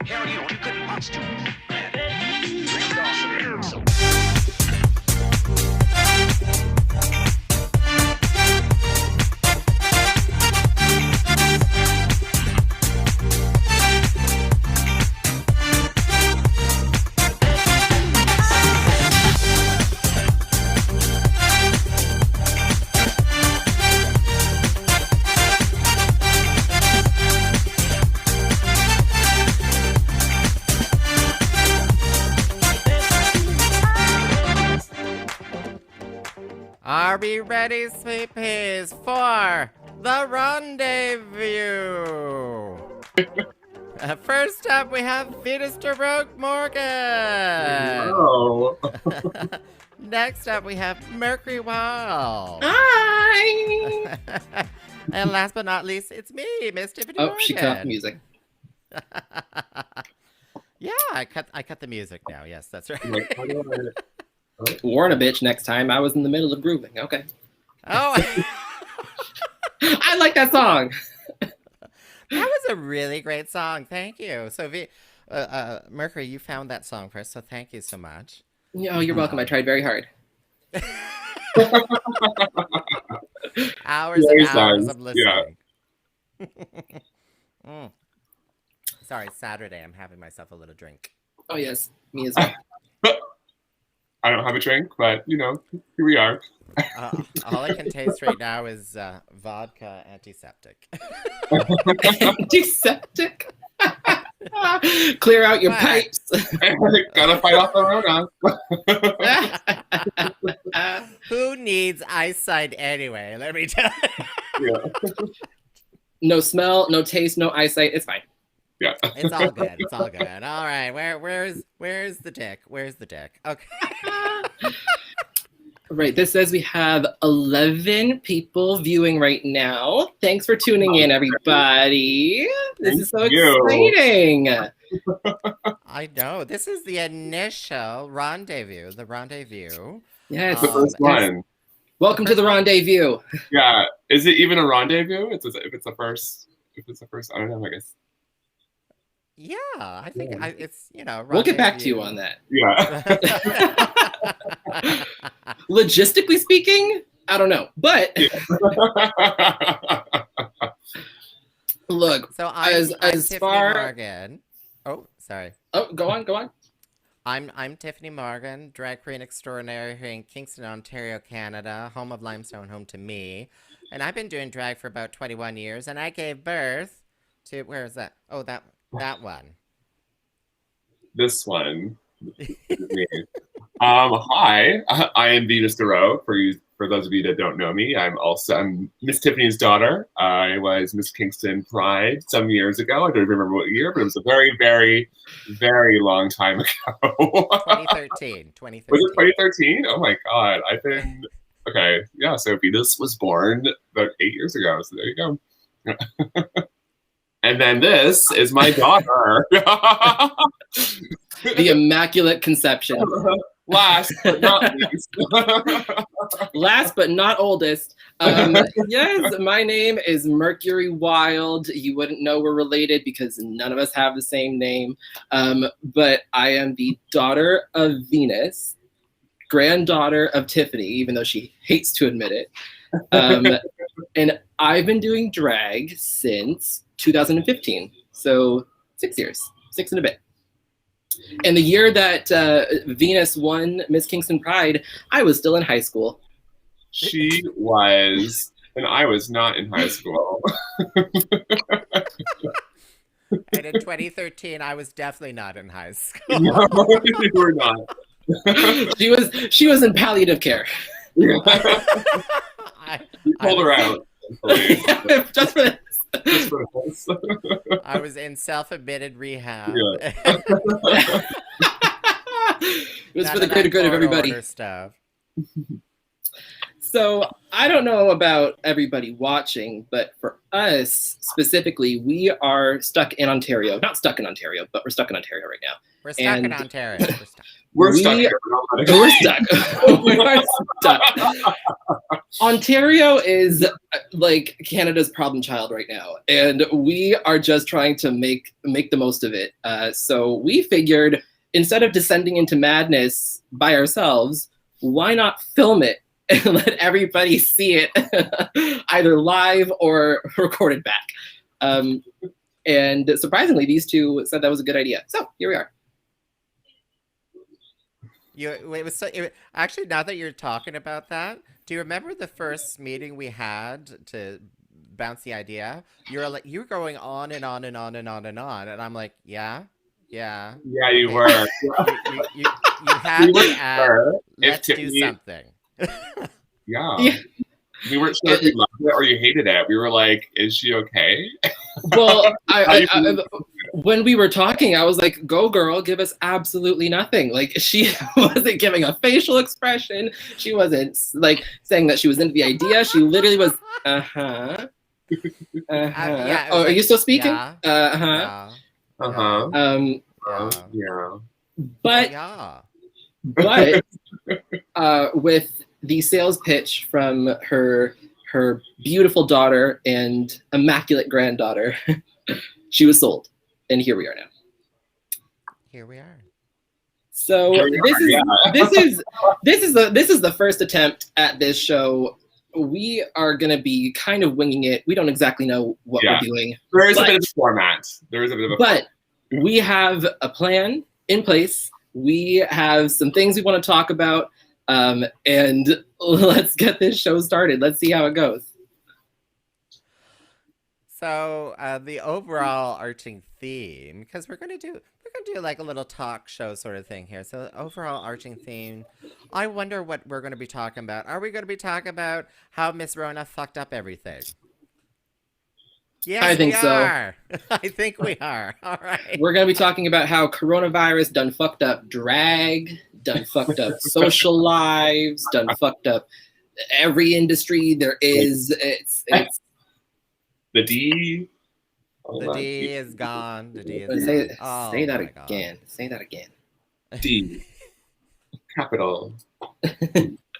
hell you couldn't punch to. Are we ready, sweet peas, for the Rendez-View? First up, we have Venus Morgan. Oh. Next up, we have Mercury Wilde. Hi! And last but not least, it's me, Miss Tyffanie Morgan. Oh, she cut off the music. Yeah, I cut the music now. Yes, that's right. Warn a bitch next time. I was in the middle of grooving. Okay. Oh. I like that song. That was a really great song. Thank you. So, Mercury, you found that song first, so thank you so much. Oh, you're welcome. I tried very hard. Hours and hours of listening. Yeah. Sorry, it's Saturday. I'm having myself a little drink. Oh, yes. Me as well. I don't have a drink, but, here we are. All I can taste right now is vodka antiseptic. Antiseptic? Clear out your pipes. Gotta fight off the Rona. Who needs eyesight anyway? Let me tell you. Yeah. No smell, no taste, no eyesight. It's fine. Yeah. It's all good. It's all good. All right. Where's the dick? Where's the dick? Okay. Right. This says we have 11 people viewing right now. Thanks for tuning in, everybody. This is so exciting. I know. This is the initial Rendezvous. The Rendezview. Yeah, it's the first one. Welcome to the Rendezvous. Yeah. Is it even a rendezvous? If it's the first, I don't know, I guess. Yeah, I think it's, we'll get back to you on that. Yeah. Logistically speaking, I don't know. But look, so I'm Tyffanie Morgan. Oh, sorry. Oh, go on. I'm Tyffanie Morgan, drag queen extraordinary here in Kingston, Ontario, Canada, home of Limestone, home to me. And I've been doing drag for about 21 years, and I gave birth to, where is that? Oh, that one. This one. Hi, I am Venus Thoreau. For those of you that don't know me, I'm Miss Tiffany's daughter. I was Miss Kingston Pride some years ago. I don't remember what year, but it was a very, very, very long time ago. 2013. Was it 2013? Oh my God. I've been okay. Yeah. So Venus was born about 8 years ago. So there you go. And then this is my daughter. The Immaculate Conception. Last but not least. Last but not oldest. Yes, my name is Mercury Wilde. You wouldn't know we're related because none of us have the same name. But I am the daughter of Venus, granddaughter of Tiffany, even though she hates to admit it. And I've been doing drag since 2015. So 6 years, 6 and a bit. And the year that Venus won Miss Kingston Pride, I was still in high school. She was, and I was not in high school. And in 2013, I was definitely not in high school. No, you were not. She was in palliative care. You pulled her out. Just for this. I was in self-admitted rehab. Yeah. It was for the greater good of everybody. Stuff. So I don't know about everybody watching, but for us specifically, we are stuck in Ontario. Not stuck in Ontario, but we're stuck in Ontario right now. We're stuck in Ontario. We're stuck. We're stuck. We are stuck. Ontario is like Canada's problem child right now, and we are just trying to make the most of it. So we figured instead of descending into madness by ourselves, why not film it and let everybody see it either live or recorded back? And surprisingly, these two said that was a good idea. So here we are. Actually, now that you're talking about that, do you remember the first meeting we had to bounce the idea? You were going on and on and on and on and on, and I'm like, yeah, yeah, Yeah, you okay. were. You had We me weren't at sure if let's do Tiffany. something. Yeah. We weren't sure if you loved it or you hated it. We were like, is she okay? Well, when we were talking, I was like, go girl, give us absolutely nothing. Like, she wasn't giving a facial expression. She wasn't like saying that she was into the idea. She literally was, uh-huh. Yeah, Oh, are you still speaking? Yeah, Uh-huh. yeah, Uh-huh. yeah, Yeah. But yeah. with the sales pitch from her beautiful daughter and immaculate granddaughter, she was sold, and here we are now. Here we are. So this is the first attempt at this show. We are gonna be kind of winging it. We don't exactly know what we're doing. There is a bit of a format. But we have a plan in place. We have some things we want to talk about. And let's get this show started. Let's see how it goes. So the overall arching theme, because we're gonna do like a little talk show sort of thing here. So the overall arching theme, I wonder what we're gonna be talking about. Are we gonna be talking about how Miss Rona fucked up everything? Yes, I think so. I think we are. All right. We're gonna be talking about how coronavirus done fucked up drag, done fucked up social lives, done fucked up every industry there is. It's the D. The D is gone. The D is gone. Say that again. God. Say that again. D. Capital.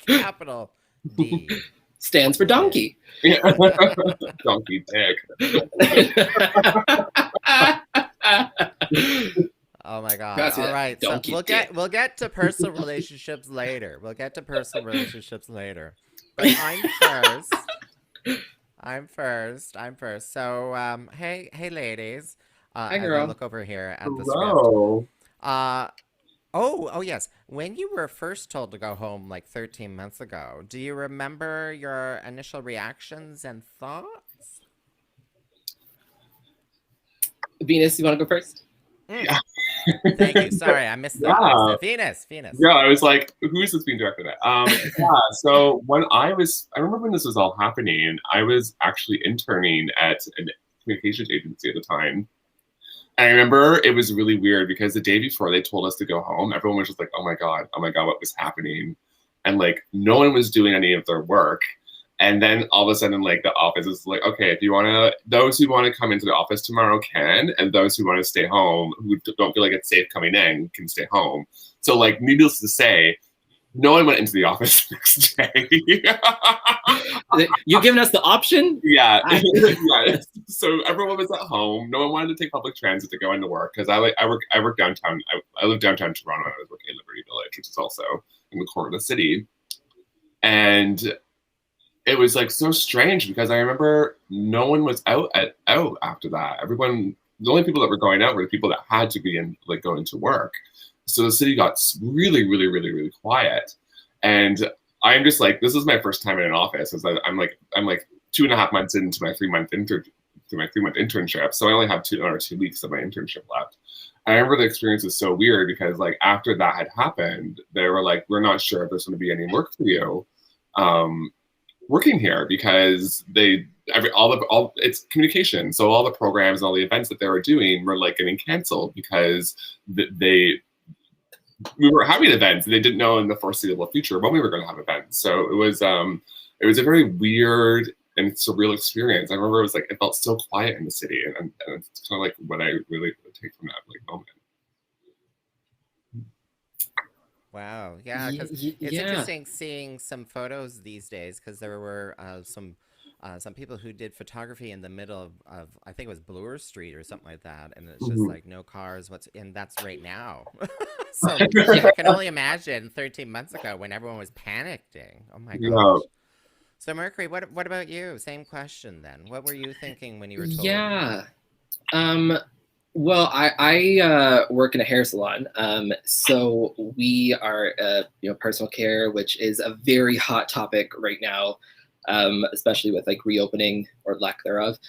Capital D. Stands for donkey. Donkey dick. Oh my god. All right. So we'll get to personal relationships later. But I'm first. So hey ladies. Hi girl. Look over here at the script. Oh yes. When you were first told to go home like 13 months ago, do you remember your initial reactions and thoughts? Venus, you want to go first? Yeah. Thank you. Sorry, I missed that. Venus. Yeah, I was like, who is this being directed at? Yeah, so when I remember when this was all happening, I was actually interning at a communications agency at the time. And I remember it was really weird because the day before they told us to go home, everyone was just like, oh my God, what was happening? And like, no one was doing any of their work. And then all of a sudden, like the office is like, okay, those who want to come into the office tomorrow can, and those who want to stay home, who don't feel like it's safe coming in, can stay home. So like, needless to say, no one went into the office the next day. You've given us the option? Yeah. Yeah. So everyone was at home. No one wanted to take public transit to go into work because I work downtown. I live downtown Toronto. And I was working in Liberty Village, which is also in the core of the city. And it was like so strange because I remember no one was out after that. The only people that were going out were the people that had to be in, like, going to work. So the city got really, really, really, really quiet. And I'm just like, this is my first time in an office. I'm like 2.5 months into my 3-month internship. So I only have 2 weeks of my internship left. I remember the experience was so weird because like after that had happened, they were like, we're not sure if there's going to be any work for you working here because it's communication. So all the programs and all the events that they were doing were like getting canceled because we were having events and they didn't know in the foreseeable future when we were going to have events. So it was a very weird and surreal experience. I remember it felt so quiet in the city, and it's kind of like what I really take from that like moment. Wow, yeah, because it's interesting seeing some photos these days because there were some some people who did photography in the middle of I think it was Bloor Street or something like that, and it's just Mhm. like no cars. And that's right now. So I can only imagine 13 months ago when everyone was panicking. Oh my Yeah. gosh. So Mercury, what about you? Same question then. What were you thinking when you were told? Yeah. Um, well, I work in a hair salon. So we are, personal care, which is a very hot topic right now, especially with like reopening or lack thereof.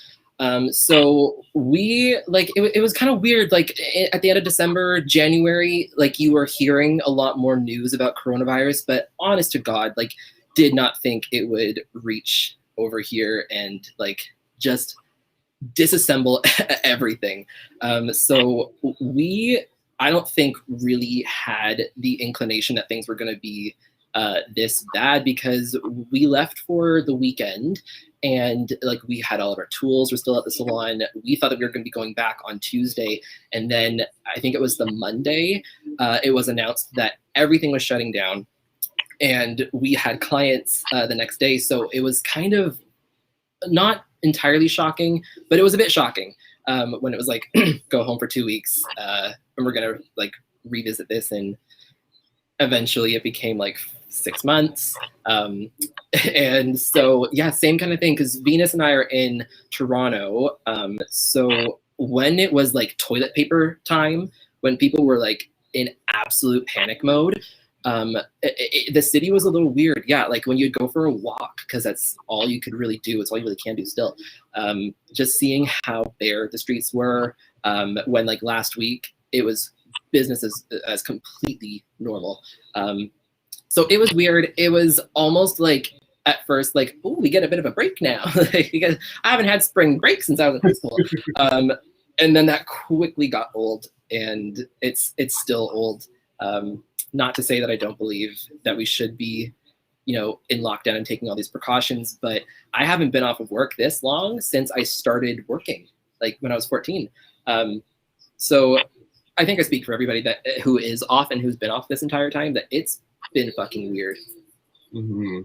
So we like it was kind of weird. Like at the end of December, January, like you were hearing a lot more news about coronavirus, but honest to God, like did not think it would reach over here and like just disassemble everything. So I don't think really had the inclination that things were going to be this bad because we left for the weekend and like we had all of our tools were still at the salon. We thought that we were going to be going back on Tuesday. And then I think it was the Monday, it was announced that everything was shutting down and we had clients the next day. So it was kind of not entirely shocking, but it was a bit shocking when it was like, go home for 2 weeks and we're going to like revisit this. And eventually it became like 6 months. And so, yeah, same kind of thing. Cause Venus and I are in Toronto. So when it was like toilet paper time, when people were like in absolute panic mode, the city was a little weird. Yeah, like when you'd go for a walk, because that's all you could really do. It's all you really can do still. Just seeing how bare the streets were when like last week it was business as completely normal. So it was weird. It was almost like at first like, oh, we get a bit of a break now because I haven't had spring break since I was in high school. And then that quickly got old, and it's still old. Not to say that I don't believe that we should be, in lockdown and taking all these precautions, but I haven't been off of work this long since I started working, like when I was 14. So I think I speak for everybody that who is off and who's been off this entire time that it's been fucking weird. Mm-hmm.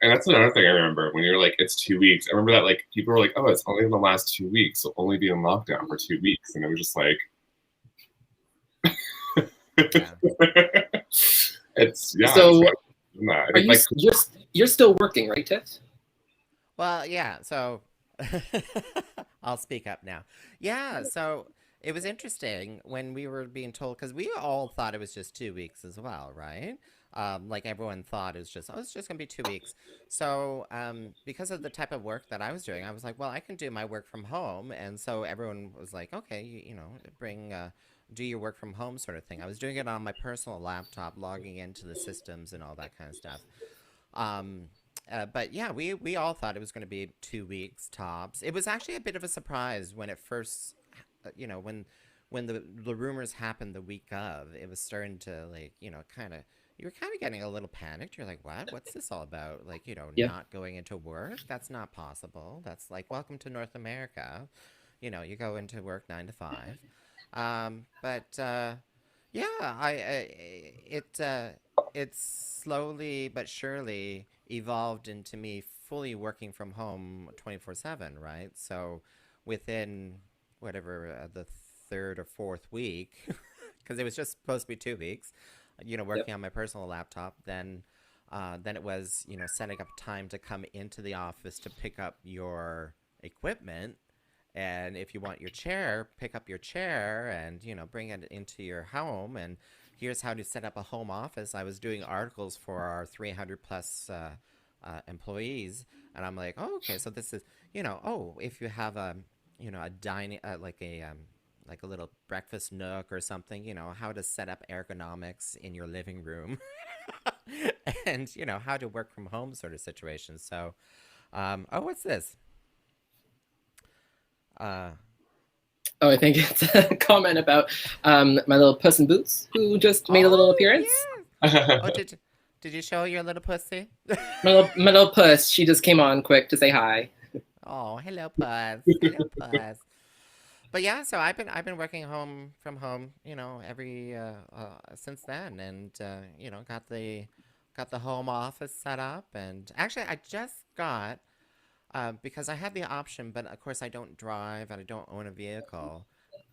And that's another thing I remember when you're like, it's 2 weeks. I remember that like people were like, oh, it's only the last 2 weeks. So only be in lockdown for 2 weeks. And it was just like, Yeah. it's, yeah. So I are think you, like, you're still working, right, Tiff? Well, yeah, so I'll speak up now. Yeah, so it was interesting when we were being told, because we all thought it was just 2 weeks as well, right? Like everyone thought it was just, oh, it's just gonna be 2 weeks. So, because of the type of work that I was doing, I was like, well, I can do my work from home. And so everyone was like, okay, bring, do your work from home sort of thing. I was doing it on my personal laptop, logging into the systems and all that kind of stuff. Um, but yeah, we all thought it was going to be 2 weeks tops. It was actually a bit of a surprise when it first, when the rumors happened the week of. It was starting to like, kind of. You were kind of getting a little panicked. You're like, what? What's this all about? Like, Yeah. not going into work? That's not possible. That's like, welcome to North America. You go into work 9 to 5. But yeah, it slowly but surely evolved into me fully working from home 24/7, right? So within whatever the third or fourth week, because it was just supposed to be 2 weeks, Yep. working on my personal laptop, then it was, setting up time to come into the office to pick up your equipment. And if you want your chair, pick up your chair and, bring it into your home. And here's how to set up a home office. I was doing articles for our 300 plus employees. And I'm like, oh, okay, so this is, oh, if you have a dining, like a little breakfast nook or something, how to set up ergonomics in your living room and, how to work from home sort of situation. So, oh, what's this? Uh, Oh, I think it's a comment about my little Puss in Boots who just made a little oh, appearance. yeah. Oh, did you show your little pussy? My little puss, she just came on quick to say hi. Oh, hello, puss. Hello, puss. But yeah, so I've been working from home, every since then, and got the home office set up, and actually I just got because I had the option, but of course I don't drive and I don't own a vehicle.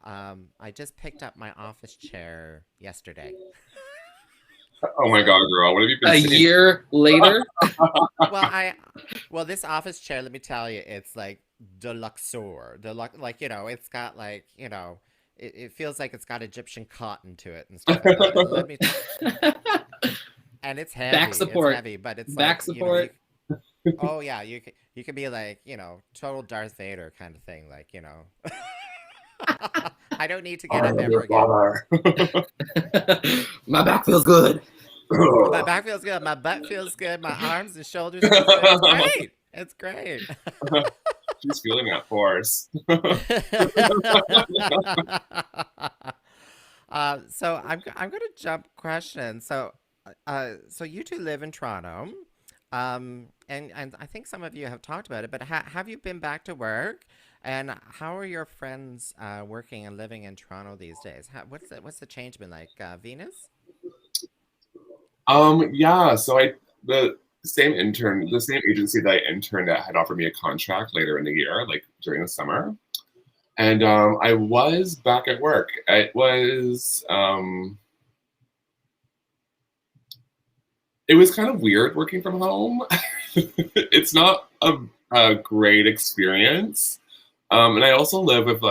I just picked up my office chair yesterday. Oh my So, God, girl, what have you been A saying? year later, well, this office chair, let me tell you, it's like deluxe, like it's got like it feels like it's got Egyptian cotton to it and stuff like that. And let me, and back it's support, heavy, but it's back like support. oh yeah, you could be like total Darth Vader kind of thing, like I don't need to get I up am ever your again. father. My back feels good. My back feels good. My butt feels good. My arms and shoulders feels good. It's great. It's great. She's feeling that force. So I'm gonna jump question. So you two live in Toronto, and I think some of you have talked about it. But have you been back to work? And how are your friends working and living in Toronto these days? What's the change been like, Venus? Yeah, so the same agency that I interned at had offered me a contract later in the year, like during the summer. And I was back at work. It was kind of weird working from home. It's not a great experience. And I also live with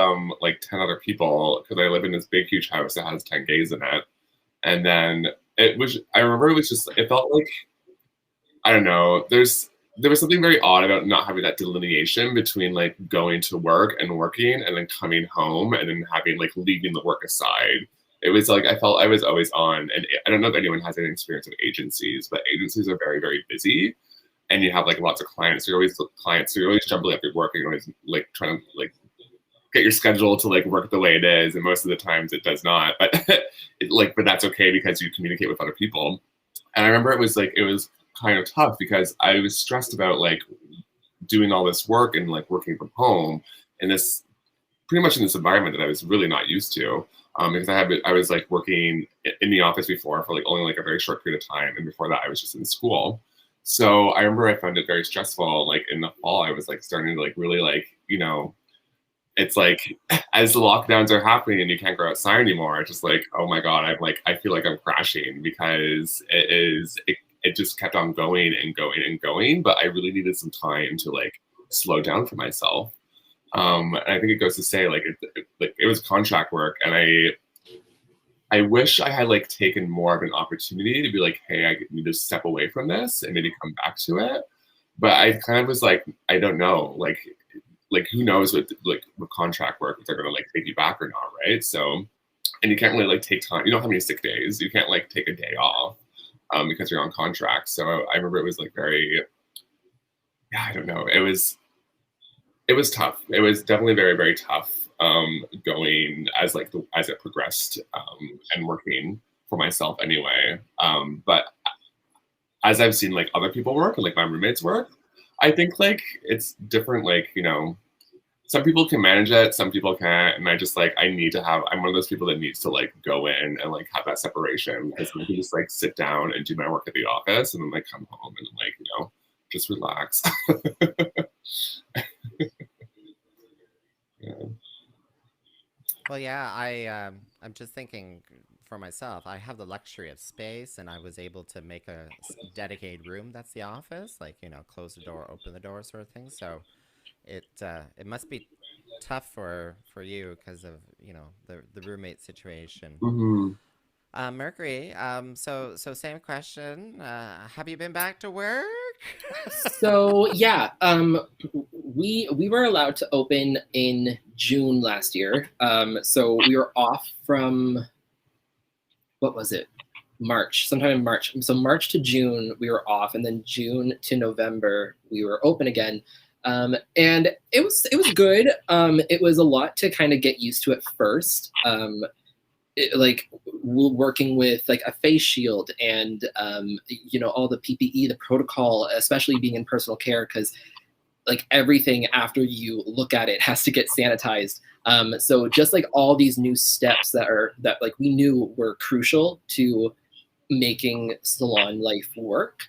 like 10 other people because I live in this big, huge house that has 10 gays in it. And then I remember it felt like, I don't know, there was something very odd about not having that delineation between like going to work and working and then coming home and then having like leaving the work aside. It was like I felt I was always on, and I don't know if anyone has any experience with agencies, but agencies are very, very busy, and you have like lots of clients. So you're always jumbling up your work, and you're always like trying to like get your schedule to like work the way it is, and most of the times it does not. But but that's okay because you communicate with other people. And I remember it was kind of tough because I was stressed about like doing all this work and like working from home in this pretty much in this environment that I was really not used to. Because I was like working in the office before for like only like a very short period of time, and before that I was just in school. So I remember I found it very stressful. Like in the fall, I was like starting to like really like it's like as the lockdowns are happening and you can't go outside anymore, it's just like, oh my God, I feel like I'm crashing because it just kept on going and going and going. But I really needed some time to like slow down for myself. And I think it goes to say like it was contract work, and I wish I had like taken more of an opportunity to be like, hey, I need to step away from this and maybe come back to it. But I kind of was like, I don't know, like who knows with contract work if they're gonna like take you back or not, right? So, and you can't really like take time. You don't have any sick days. You can't like take a day off because you're on contract. So I remember it was like very, yeah, I don't know. It was tough. It was definitely very, very tough going as it progressed and working for myself anyway. But as I've seen like other people work and like my roommates work, I think like it's different. Like some people can manage it, some people can't, and I just like I'm one of those people that needs to like go in and like have that separation because I can just like sit down and do my work at the office and then like come home and like just relax. Yeah. Well, yeah, I'm just thinking for myself. I have the luxury of space, and I was able to make a dedicated room that's the office, like close the door, open the door, sort of thing. So it must be tough for you because of the roommate situation. Mhm. Mercury. So same question. Have you been back to work? So yeah, we were allowed to open in June last year. So we were off from what was it? March, sometime in March. So March to June we were off, and then June to November we were open again. And it was good. It was a lot to kind of get used to at first. Like working with like a face shield and all the PPE, the protocol, especially being in personal care, because like everything after you look at it has to get sanitized. So just like all these new steps that like we knew were crucial to making salon life work.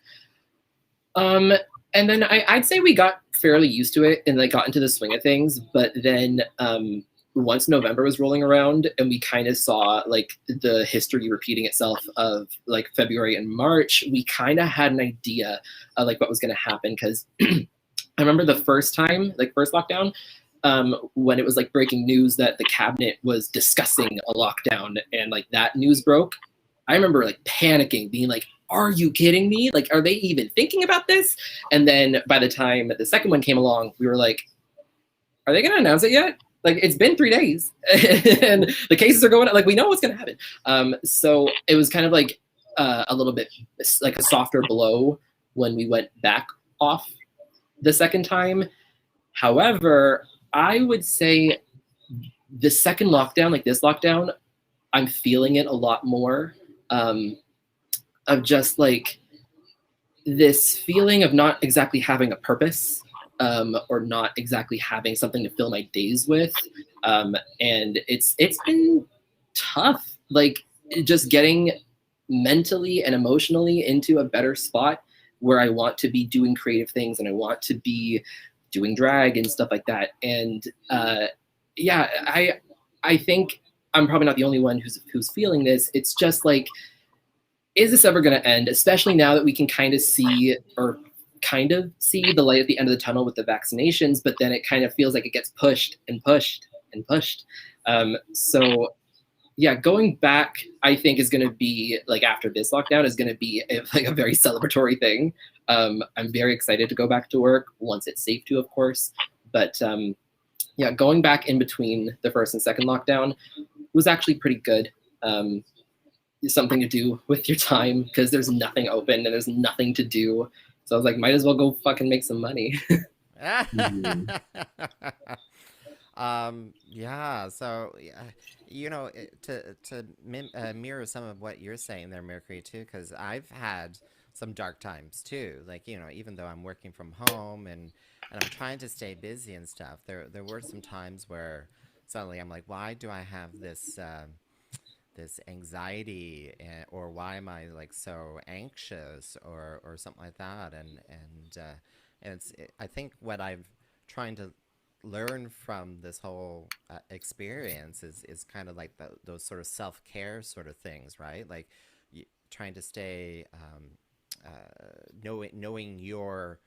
And then I'd say we got fairly used to it and like got into the swing of things. But then once November was rolling around and we kind of saw like the history repeating itself of like February and March, we kind of had an idea of like what was going to happen. Because I remember the first time, like first lockdown, when it was like breaking news that the cabinet was discussing a lockdown and like that news broke, I remember like panicking, being like, are you kidding me? Like, are they even thinking about this? And then by the time the second one came along, we were like, are they going to announce it yet? Like, it's been 3 days and the cases are going up. Like, we know what's going to happen. So it was kind of like a little bit like a softer blow when we went back off the second time. However, I would say the second lockdown, like this lockdown, I'm feeling it a lot more. Of just like this feeling of not exactly having a purpose, or not exactly having something to fill my days with. And it's been tough, like just getting mentally and emotionally into a better spot where I want to be doing creative things and I want to be doing drag and stuff like that. And yeah, I think I'm probably not the only one who's feeling this. It's just like, is this ever going to end? Especially now that we can kind of see the light at the end of the tunnel with the vaccinations, but then it kind of feels like it gets pushed and pushed and pushed. So yeah, going back, I think is going to be like after this lockdown is going to be like a very celebratory thing. I'm very excited to go back to work once it's safe to, of course. But yeah, going back in between the first and second lockdown was actually pretty good. Something to do with your time because there's nothing open and there's nothing to do. So I was like, might as well go fucking make some money. Yeah, so you know, to mirror some of what you're saying there, Mercury, too, because I've had some dark times too. Like, you know, even though I'm working from home and I'm trying to stay busy and stuff, there were some times where suddenly I'm like, why do I have this this anxiety, or why am I like so anxious or something like that? And I think what I've trying to learn from this whole experience is kind of like those sort of self-care sort of things, right? Like trying to stay knowing your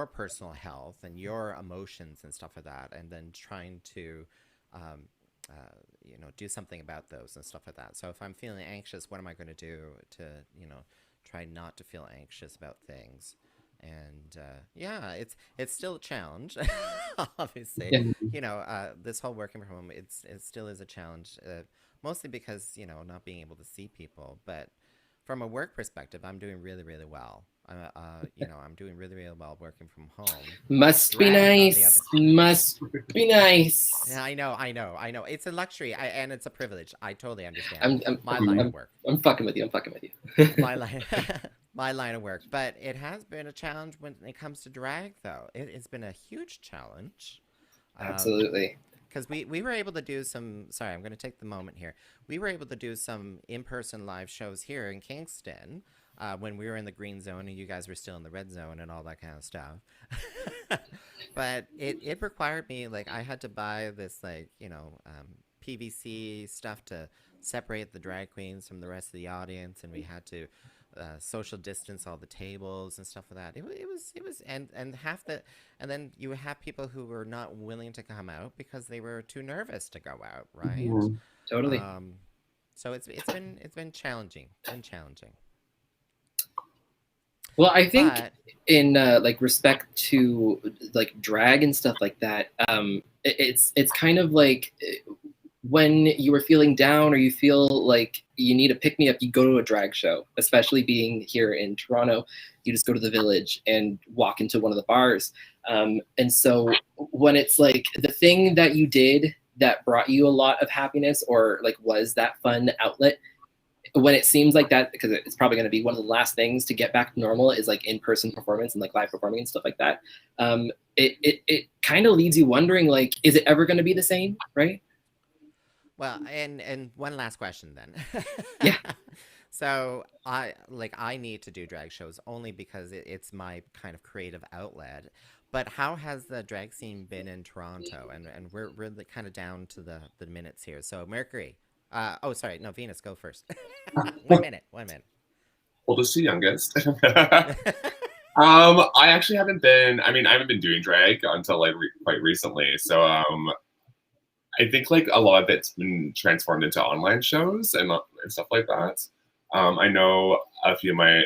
personal health and your emotions and stuff like that, and then trying to you know, do something about those and stuff like that. So if I'm feeling anxious, what am I going to do to, you know, try not to feel anxious about things? And yeah, it's still a challenge, obviously. Yeah. You know, this whole working from home, it still is a challenge, mostly because, you know, not being able to see people. But from a work perspective, I'm doing really, really well. You know, I'm doing really, really well working from home. Must be nice. Must be nice. Yeah, I know. It's a luxury, and it's a privilege. I totally understand. My line of work. I'm fucking with you. My line, my line of work. But it has been a challenge when it comes to drag, though. It's been a huge challenge. Absolutely. Because we were able to do some. Sorry, I'm going to take the moment here. We were able to do some in-person live shows here in Kingston. When we were in the green zone and you guys were still in the red zone and all that kind of stuff. But it required me, like, I had to buy this, like, you know, PVC stuff to separate the drag queens from the rest of the audience, and we had to social distance all the tables and stuff like that. It was and half the, and then you would have people who were not willing to come out because they were too nervous to go out, right? Mm-hmm. Totally. So it's been challenging. Well, I think in like respect to like drag and stuff like that, it's kind of like when you were feeling down or you feel like you need a pick-me-up, you go to a drag show. Especially being here in Toronto, you just go to the Village and walk into one of the bars. And so when it's like the thing that you did that brought you a lot of happiness or like was that fun outlet, when it seems like that, because it's probably going to be one of the last things to get back to normal is like in-person performance and like live performing and stuff like that. It kind of leaves you wondering, like, is it ever going to be the same, right? Well, and one last question then. Yeah. So I need to do drag shows only because it's my kind of creative outlet. But how has the drag scene been in Toronto? And we're kind of down to the minutes here. So Mercury, oh sorry, no, Venus, go first. 1 minute, 1 minute. Oldest to youngest. I actually haven't been. I mean, I haven't been doing drag until like quite recently. So I think like a lot of it's been transformed into online shows and stuff like that. I know a few of my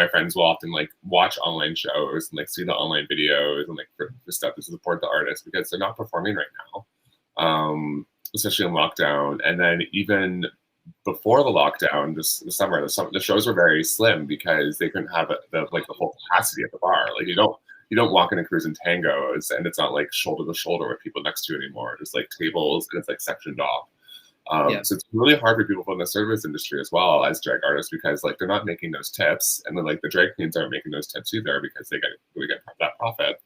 friends will often like watch online shows and like see the online videos and like for stuff to support the artists because they're not performing right now, especially in lockdown. And then even before the lockdown, this summer, the shows were very slim because they couldn't have the full capacity at the bar. Like you don't walk in a cruise and tangos and it's not like shoulder to shoulder with people next to you anymore. There's like tables and it's like sectioned off. So it's really hard for people from the service industry as well as drag artists because like they're not making those tips, and then like the drag queens aren't making those tips either because they get that profit.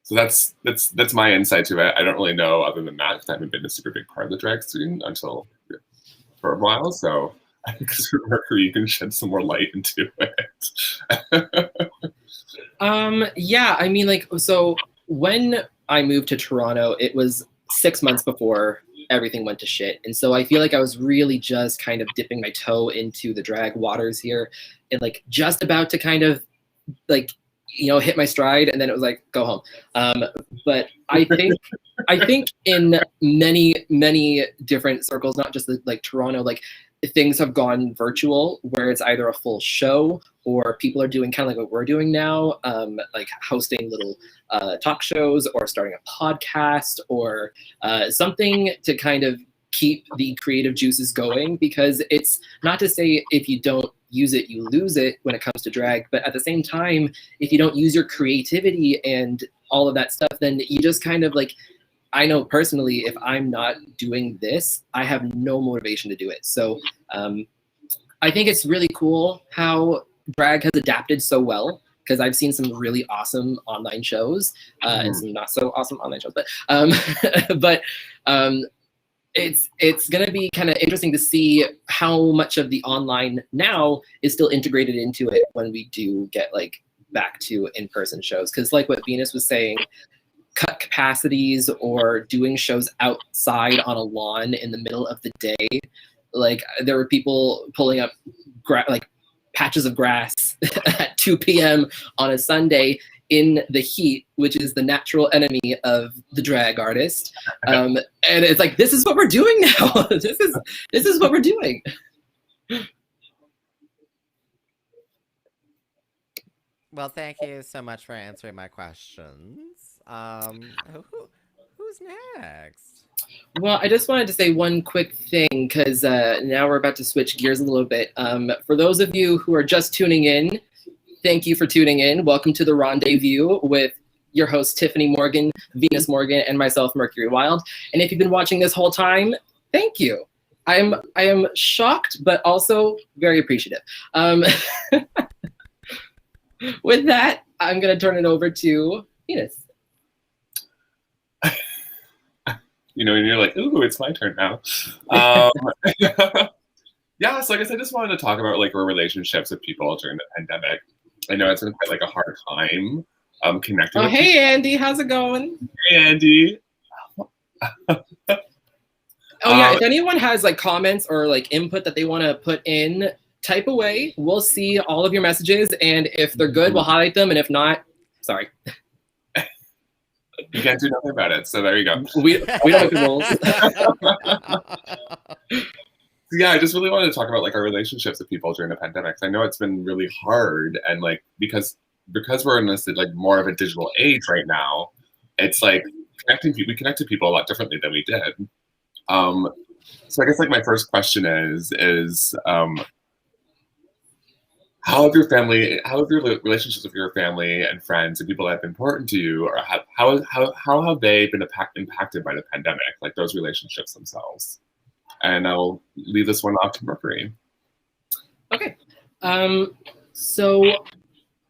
So that's my insight to it. I don't really know other than that because I haven't been a super big part of the drag scene until for a while. So I think Mercury, you can shed some more light into it. Yeah, I mean, like, so when I moved to Toronto, it was 6 months before everything went to shit. And so I feel like I was really just kind of dipping my toe into the drag waters here and like just about to kind of like, you know, hit my stride, and then it was like, go home. But I think in many different circles, not just like Toronto, like things have gone virtual where it's either a full show or people are doing kind of like what we're doing now, like hosting little talk shows or starting a podcast or something to kind of keep the creative juices going, because it's not to say if you don't use it, you lose it when it comes to drag. But at the same time, if you don't use your creativity and all of that stuff, then you just kind of like, I know personally, if I'm not doing this, I have no motivation to do it. So I think it's really cool how drag has adapted so well, because I've seen some really awesome online shows and some not so awesome online shows. But it's going to be kind of interesting to see how much of the online now is still integrated into it when we do get like back to in-person shows. Because like what Venus was saying, cut capacities or doing shows outside on a lawn in the middle of the day, like there were people pulling up like patches of grass at 2 p.m. on a Sunday in the heat, which is the natural enemy of the drag artist. And it's like, this is what we're doing now. This is what we're doing. Well, thank you so much for answering my questions. Who's next? Well, I just wanted to say one quick thing, because now we're about to switch gears a little bit. For those of you who are just tuning in, thank you for tuning in. Welcome to the Rendez-View with your host, Tyffanie Morgan, Venus Morgan, and myself, Mercury Wilde. And if you've been watching this whole time, thank you. I am shocked, but also very appreciative. With that, I'm going to turn it over to Venus. You know, and you're like, ooh, it's my turn now. Yeah, so I guess I just wanted to talk about like our relationships with people during the pandemic. I know it's been quite like a hard time connecting. Oh, with hey, people. Andy, how's it going? Hey, Andy. Oh yeah, if anyone has like comments or like input that they want to put in, type away. We'll see all of your messages, and if they're good, we'll highlight them, and if not, sorry. You can't do nothing about it, so there you go. We don't make the rules. Yeah, I just really wanted to talk about like our relationships with people during the pandemic. I know it's been really hard, and like because we're in this like more of a digital age right now, it's like we connect to people a lot differently than we did. So I guess like my first question is how have your relationships with your family and friends and people that have been important to you, or how have they been impacted by the pandemic, like those relationships themselves? And I'll leave this one off to Mercury. Okay. So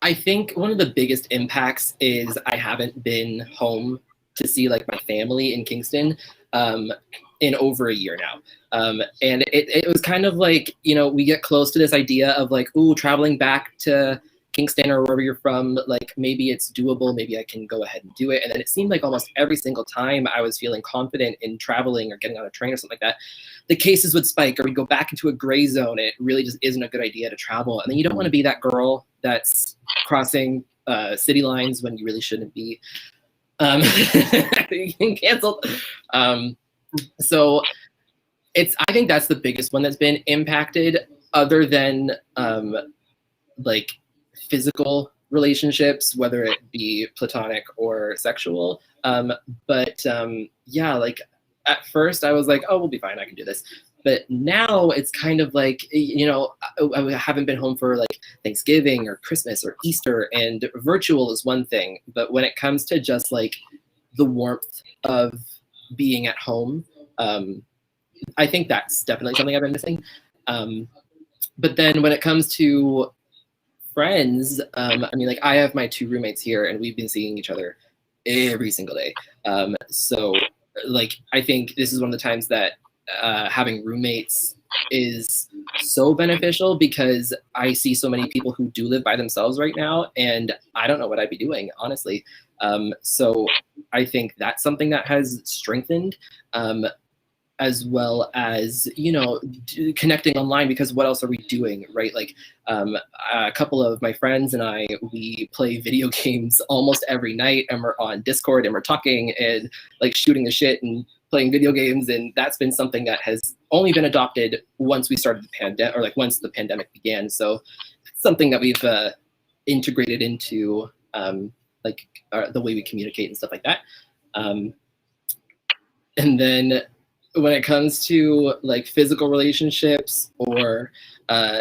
I think one of the biggest impacts is I haven't been home to see like my family in Kingston. in over a year now. And it was kind of like, you know, we get close to this idea of like, ooh, traveling back to Kingston or wherever you're from, like maybe it's doable, maybe I can go ahead and do it. And then it seemed like almost every single time I was feeling confident in traveling or getting on a train or something like that, the cases would spike or we'd go back into a gray zone. It really just isn't a good idea to travel. And then you don't want to be that girl that's crossing city lines when you really shouldn't be. Canceled. So I think that's the biggest one that's been impacted, other than like physical relationships, whether it be platonic or sexual. But yeah, like at first I was like, oh, we'll be fine, I can do this. But now it's kind of like, you know, I haven't been home for like Thanksgiving or Christmas or Easter, and virtual is one thing. But when it comes to just like the warmth of being at home, I think that's definitely something I've been missing. But then when it comes to friends, I mean, like I have my 2 roommates here and we've been seeing each other every single day. So like, I think this is one of the times that having roommates is so beneficial, because I see so many people who do live by themselves right now and I don't know what I'd be doing, honestly. So I think that's something that has strengthened, as well as, you know, connecting online, because what else are we doing, right? Like a couple of my friends and I, we play video games almost every night, and we're on Discord and we're talking and like shooting the shit and playing video games. And that's been something that has only been adopted once we started the pandemic, or like once the pandemic began. So it's something that we've integrated into like the way we communicate and stuff like that. And then when it comes to like physical relationships or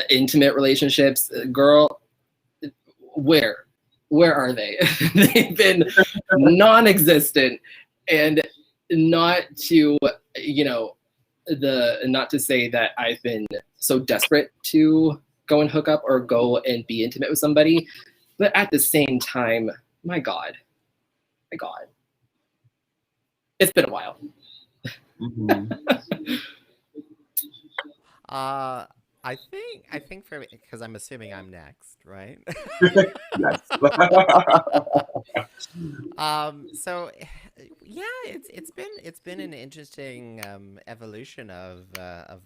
intimate relationships, girl, where are they? They've been non-existent. And not to, you know, not to say that I've been so desperate to go and hook up or go and be intimate with somebody, but at the same time, my God, it's been a while. Mm-hmm. I think for me, because I'm assuming I'm next, right? Yes. So yeah, it's been an interesting evolution of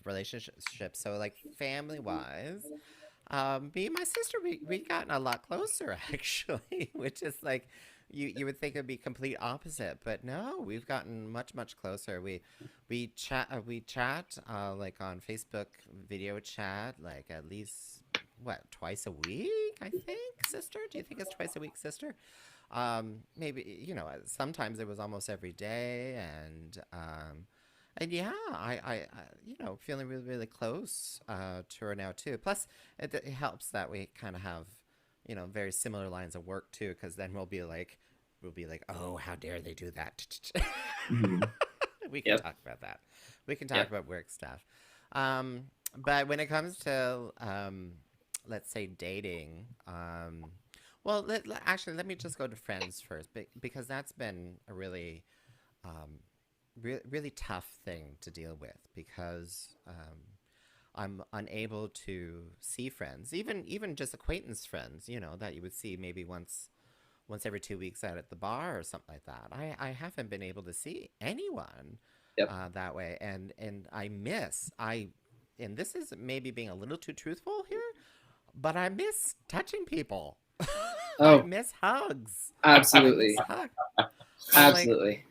relationships. So like family wise, me and my sister, we gotten a lot closer actually, which is like you would think it'd be complete opposite, but no, we've gotten much closer. We chat like on Facebook video chat, like at least what, twice a week, I think, sister. Do you think it's twice a week, sister? Maybe, you know, sometimes it was almost every day, and yeah, I you know, feeling really close to her now too. Plus, it helps that we kind of have, you know, very similar lines of work too, because then we'll be like, oh, how dare they do that? Mm-hmm. We can talk about that. We can talk about work stuff. But when it comes to let's say dating, well, actually, let me just go to friends first, because that's been a really really tough thing to deal with, because I'm unable to see friends, even just acquaintance friends, you know, that you would see maybe once every 2 weeks out at the bar or something like that. I haven't been able to see anyone that way, and and this is maybe being a little too truthful here, but I miss touching people. I miss hugs. Absolutely. Absolutely.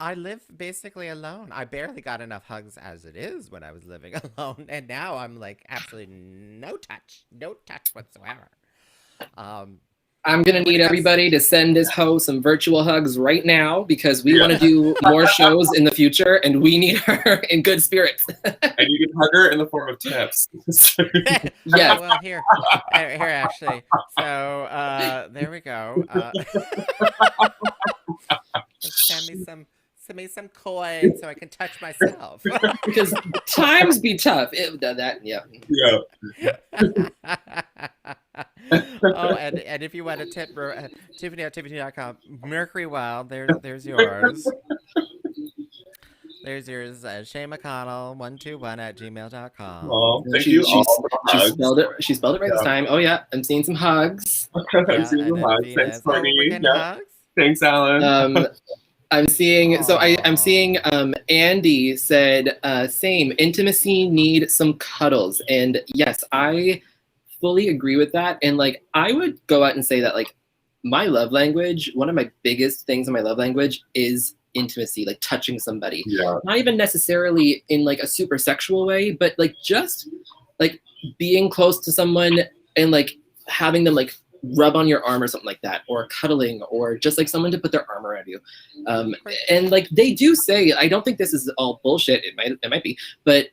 I live basically alone. I barely got enough hugs as it is when I was living alone, and now I'm like absolutely no touch whatsoever. I'm going to need everybody to send this host some virtual hugs right now, because we want to do more shows in the future and we need her in good spirits. And you can hug her in the form of tips. Yeah. Well, here actually. So there we go. Send me some coins so I can touch myself. Because times be tough. Yeah. Oh, and if you want to tip Tyffanie at Tyffanie.com, Mercury Wilde, there's yours. There's yours, Shay McConnell121@gmail.com. Well, thank She you she all for the she hugs. spelled it. She spelled it right this time. Oh yeah, I'm seeing some hugs. I'm Yeah, seeing and the then hugs. Thanks, Venus. Oh, we're Courtney. getting Yeah. hugs? Thanks, Alan. I'm seeing. So I'm seeing. Aw. Andy said, "Same intimacy, need some cuddles." And yes, I fully agree with that. And like, I would go out and say that like, my love language, one of my biggest things in my love language is intimacy, like touching somebody. Yeah. Not even necessarily in like a super sexual way, but like just like being close to someone and like having them like rub on your arm or something like that, or cuddling, or just like someone to put their arm around you. And like they do say, I don't think this is all bullshit. It might be, but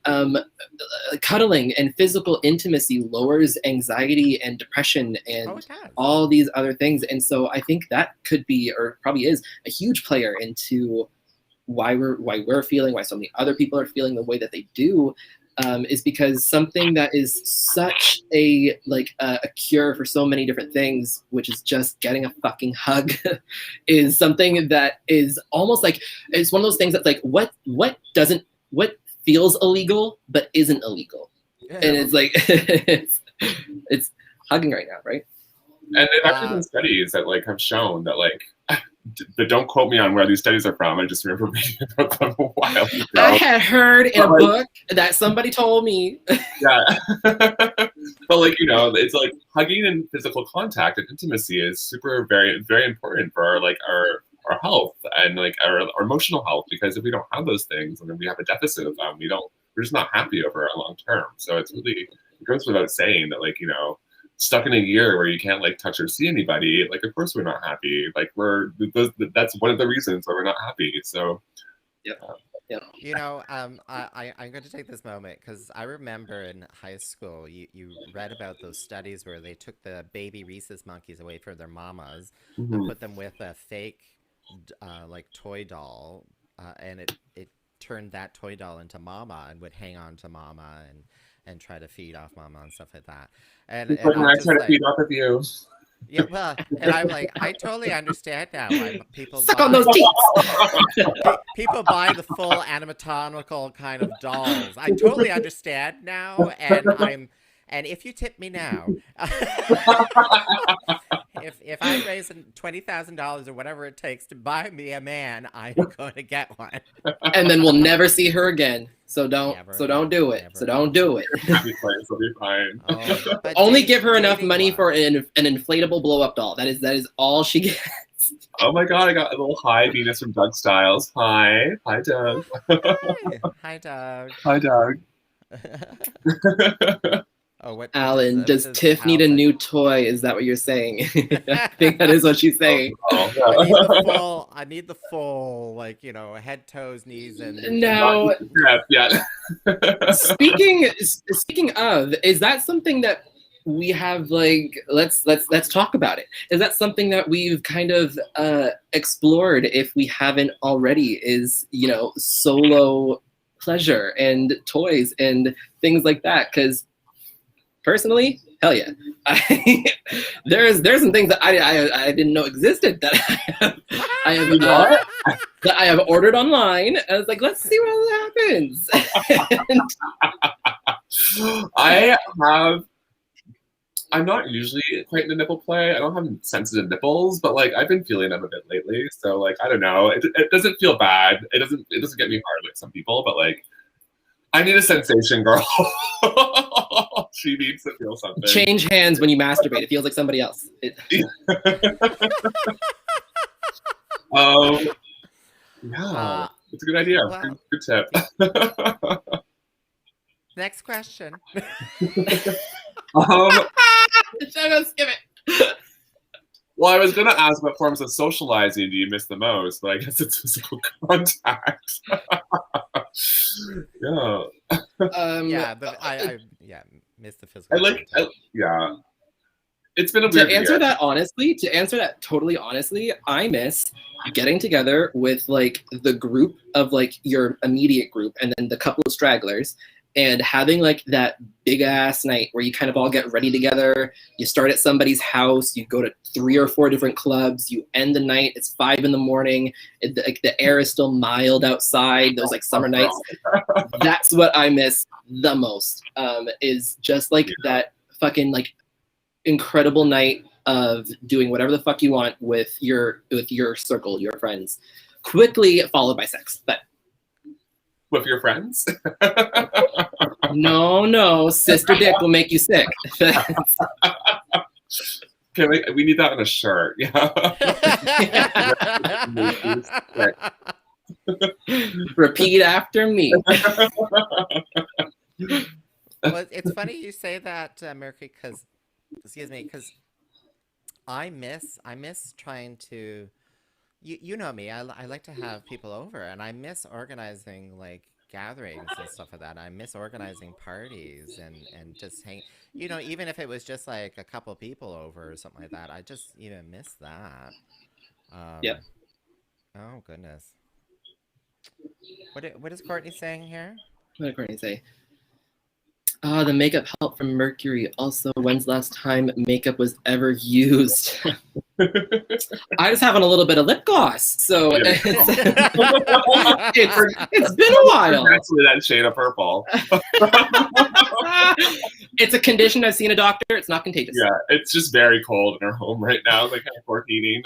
cuddling and physical intimacy lowers anxiety and depression and all these other things. And so I think that could be, or probably is, a huge player into why we're feeling, why so many other people are feeling the way that they do. Is because something that is such a cure for so many different things, which is just getting a fucking hug, is something that is almost like, it's one of those things that's like what feels illegal but isn't illegal. Yeah. And it's like it's hugging right now, right? And they've actually done studies that like have shown that like, but don't quote me on where these studies are from. I just remember reading about them a while ago. I had heard in a book that somebody told me. Yeah. But like, you know, it's like hugging and physical contact and intimacy is super, very, very important for our health and like our emotional health, because if we don't have those things and then we have a deficit of them, we're just not happy over a long term. So it goes without saying that, like, you know, stuck in a year where you can't like touch or see anybody, like of course we're not happy. Like that's one of the reasons why we're not happy. So yeah. You know, I'm going to take this moment because I remember in high school you read about those studies where they took the baby rhesus monkeys away from their mamas and put them with a fake like toy doll, and it turned that toy doll into mama and would hang on to mama and try to feed off mama and stuff like that. And I try to feed off of you. Yeah, well, and I'm like, I totally understand now why people suck on those teeth. People buy the full anatomical kind of dolls. I totally understand now, and if you tip me now, if I raise $20,000 or whatever it takes to buy me a man, I'm going to get one. And then we'll never see her again. So don't do it. So don't do it. It'll be fine. Only give her enough money for an inflatable blow up doll. That is all she gets. Oh my god, I got a little hi Venus from Doug Styles. Hi Doug. Hi Doug. Hi Doug. Alan, does Tiff need a new toy? Is that what you're saying? I think that is what she's saying. I need the full, like, you know, head, toes, knees, and no. Yeah. Speaking of, is that something that we have, like, let's talk about it. Is that something that we've kind of explored, if we haven't already, is, you know, solo pleasure and toys and things like that? Because personally, hell yeah. There's some things that I didn't know existed that I have ordered online. I was like, let's see what happens. I'm not usually quite into nipple play. I don't have sensitive nipples, but like I've been feeling them a bit lately. So like I don't know. It doesn't feel bad. It doesn't get me hard like some people, but like I need a sensation, girl. She needs to feel something. Change hands when you masturbate. It feels like somebody else. Yeah, it's a good idea. Well, good tip. Next question. I'm gonna skip it. Well, I was going to ask what forms of socializing do you miss the most, but I guess it's physical contact. Yeah. I miss the physical contact. Yeah. It's been a weird To answer year. that totally honestly, I miss getting together with like the group of like your immediate group and then the couple of stragglers And having like that big ass night where you kind of all get ready together, you start at somebody's house, you go to 3 or 4 different clubs, you end the night, it's 5 in the morning, like the air is still mild outside, those like summer nights. That's what I miss the most, is just like that fucking like incredible night of doing whatever the fuck you want with your circle, your friends, quickly followed by sex. But with your friends? No, sister dick will make you sick. We need that on a shirt. Yeah. Repeat after me. Well, it's funny you say that, Mercury, because I miss trying to. You know me. I like to have people over, and I miss organizing like gatherings and stuff like that. I miss organizing parties and just hang. Even if it was just like a couple people over or something like that, I just even miss that. Yep. Oh goodness. What is Courtney saying here? What did Courtney say? The makeup help from Mercury. Also, when's the last time makeup was ever used? I just have on a little bit of lip gloss, so it's been a while. Actually, that shade of purple. It's a condition. I've seen a doctor. It's not contagious. Yeah, it's just very cold in our home right now. They can't afford heating.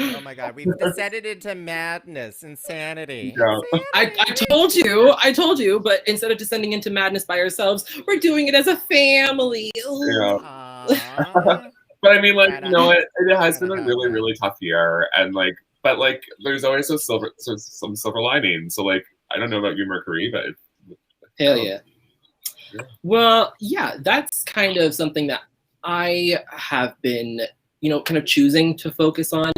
Oh my God, we've descended into madness, insanity. Yeah. I told you, but instead of descending into madness by ourselves, we're doing it as a family. Yeah. But I mean, like, it has been a really, really tough year, and like, but like, there's always some silver lining. So like, I don't know about you, Mercury, but hell yeah. Well, yeah, that's kind of something that I have been, kind of choosing to focus on.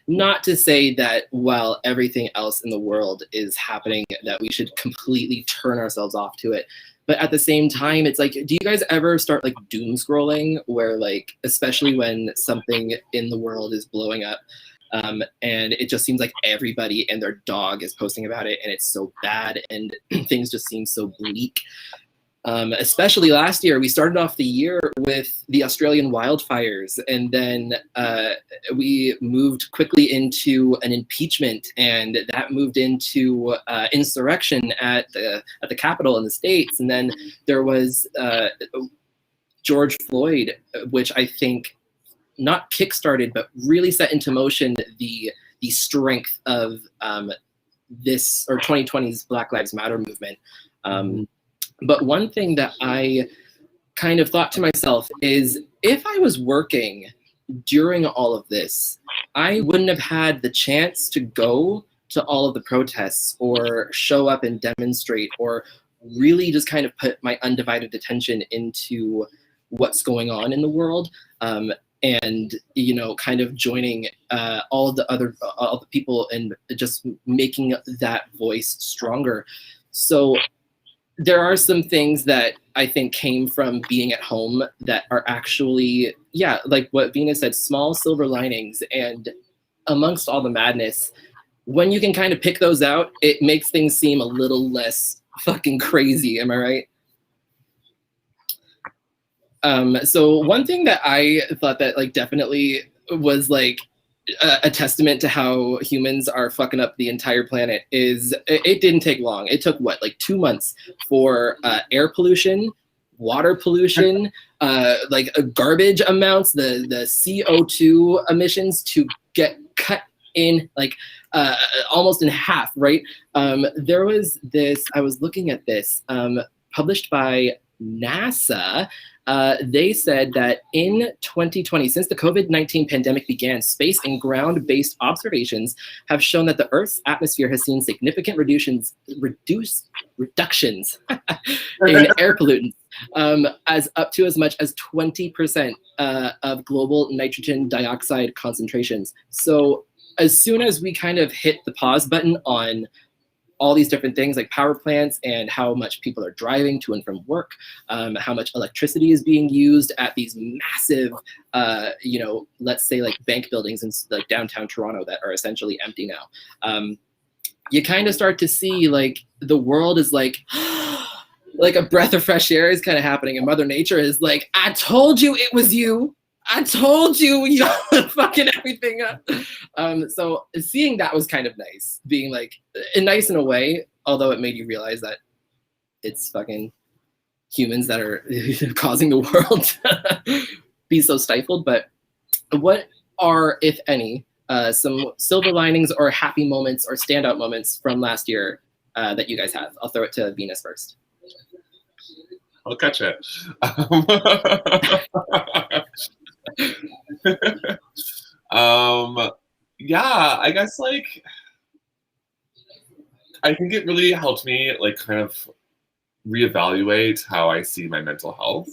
Not to say that while everything else in the world is happening, that we should completely turn ourselves off to it. But at the same time, it's like, do you guys ever start like doom scrolling where like, especially when something in the world is blowing up, and it just seems like everybody and their dog is posting about it, and it's so bad and things just seem so bleak. Especially last year, we started off the year with the Australian wildfires, and then we moved quickly into an impeachment, and that moved into insurrection at the Capitol in the States, and then there was George Floyd, which I think not kickstarted, but really set into motion the strength of this, or 2020's Black Lives Matter movement. But one thing that I kind of thought to myself is, if I was working during all of this, I wouldn't have had the chance to go to all of the protests or show up and demonstrate, or really just kind of put my undivided attention into what's going on in the world. And, kind of joining all the people and just making that voice stronger. So there are some things that I think came from being at home that are actually, like what Venus said, small silver linings. And amongst all the madness, when you can kind of pick those out, it makes things seem a little less fucking crazy. Am I right? So one thing that I thought that like definitely was like a testament to how humans are fucking up the entire planet is it didn't take long. It took like 2 months for air pollution, water pollution, like garbage amounts, the CO2 emissions to get cut in like almost in half, right? There was this, I was looking at this, published by NASA. They said that in 2020, since the COVID-19 pandemic began, space and ground-based observations have shown that the Earth's atmosphere has seen significant reductions in air pollutants, as up to as much as 20% of global nitrogen dioxide concentrations. So as soon as we kind of hit the pause button on all these different things like power plants and how much people are driving to and from work, how much electricity is being used at these massive, let's say like bank buildings in like downtown Toronto that are essentially empty now. You kind of start to see like the world is like, like a breath of fresh air is kind of happening, and Mother Nature is like, I told you it was you. I told you, you're fucking everything up. So seeing that was kind of nice, being like nice in a way, although it made you realize that it's fucking humans that are causing the world to be so stifled. But what are, if any, some silver linings or happy moments or standout moments from last year that you guys have? I'll throw it to Venus first. I'll catch it. Yeah, I guess like I think it really helped me like kind of reevaluate how I see my mental health.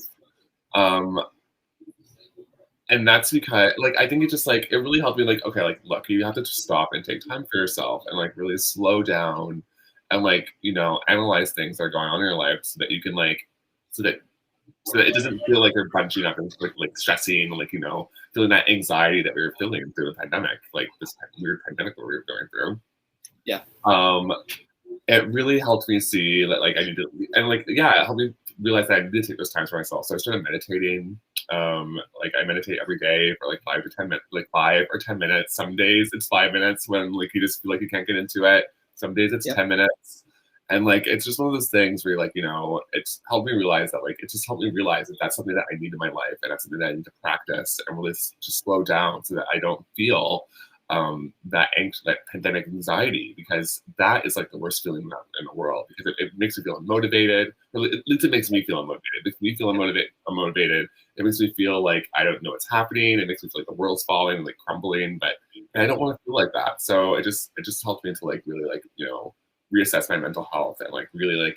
And that's because like I think it just like it really helped me like, okay, like look, you have to just stop and take time for yourself and like really slow down and like, analyze things that are going on in your life so that you can like so that it doesn't feel like you're bunching up and like stressing, like, feeling that anxiety that we were feeling through the pandemic, like this weird pandemic that we were going through. Yeah. It really helped me see that like I need to, and like, yeah, it helped me realize that I need to take those times for myself. So I started meditating. Like I meditate every day for like 5 or 10 minutes. Some days it's 5 minutes when like you just feel like you can't get into it. Some days it's 10 minutes. And like, it's just one of those things where like, it's helped me realize that like, it just helped me realize that that's something that I need in my life. And that's something that I need to practice and really just slow down so that I don't feel that pandemic anxiety, because that is like the worst feeling in the world, because it makes me feel unmotivated. At least it makes me feel unmotivated. It makes me feel unmotivated. It makes me feel like I don't know what's happening. It makes me feel like the world's falling and like crumbling, and I don't want to feel like that. So it just helped me to like really like, reassess my mental health and like really like,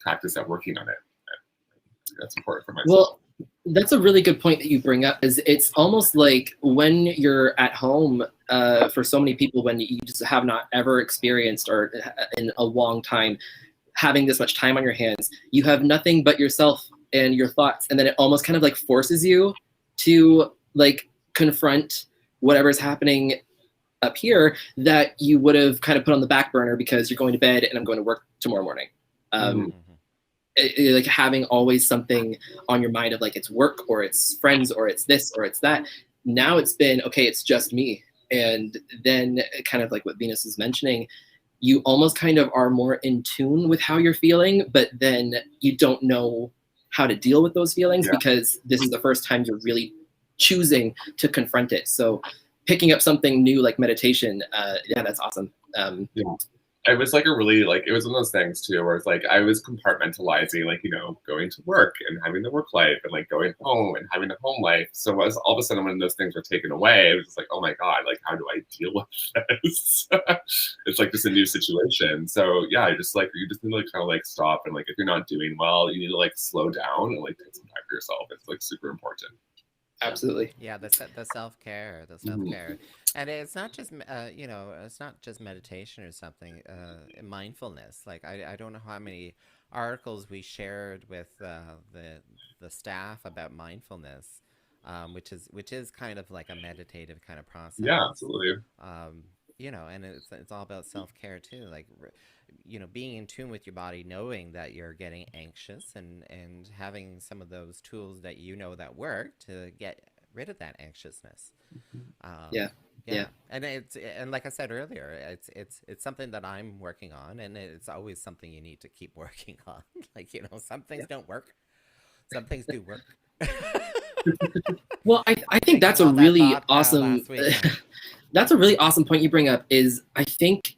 practice at working on it. That's important for myself. Well, that's a really good point that you bring up, is it's almost like when you're at home, for so many people, when you just have not ever experienced or in a long time having this much time on your hands, you have nothing but yourself and your thoughts. And then it almost kind of like forces you to like confront whatever's happening up here that you would have kind of put on the back burner because you're going to bed and I'm going to work tomorrow morning. Like having always something on your mind of like it's work or it's friends or it's this or it's that. Now it's been, okay, it's just me. And then kind of like what Venus is mentioning, you almost kind of are more in tune with how you're feeling, but then you don't know how to deal with those feelings because this is the first time you're really choosing to confront it. So picking up something new like meditation, that's awesome. It was like it was one of those things too, where it's like I was compartmentalizing, like, going to work and having the work life and like going home and having a home life. So as all of a sudden when those things were taken away, it was just like, oh my God, like, how do I deal with this? It's like just a new situation. So yeah, you just need to like kind of like stop. And like, if you're not doing well, you need to like slow down and like take some time for yourself. It's like super important. Absolutely. Yeah, the self-care, and it's not just it's not just meditation or something. Mindfulness. Like I don't know how many articles we shared with the staff about mindfulness, which is kind of like a meditative kind of process. Yeah, absolutely. And it's all about self-care too. Like, being in tune with your body, knowing that you're getting anxious and having some of those tools that that work to get rid of that anxiousness. Yeah. And like I said earlier, it's something that I'm working on, and it's always something you need to keep working on. Like, some things don't work, some things do work. Well, I think that's a really awesome that's a really awesome point you bring up, is I think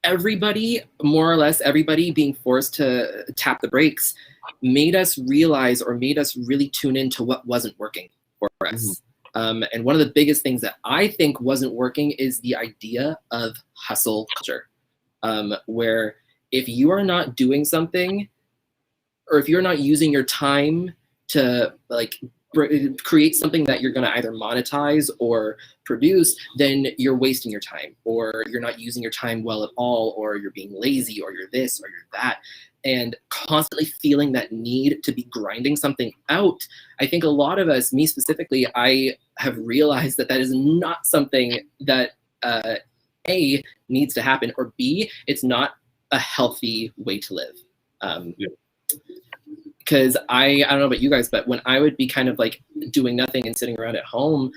everybody, more or less everybody, being forced to tap the brakes made us realize or made us really tune into what wasn't working for us. And one of the biggest things that I think wasn't working is the idea of hustle culture, where if you are not doing something, or if you're not using your time to like create something that you're going to either monetize or produce, then you're wasting your time, or you're not using your time well at all, or you're being lazy, or you're this, or you're that. And constantly feeling that need to be grinding something out. I think a lot of us, me specifically, I have realized that that is not something that A, needs to happen, or B, it's not a healthy way to live. Because I don't know about you guys, but when I would be kind of like doing nothing and sitting around at home,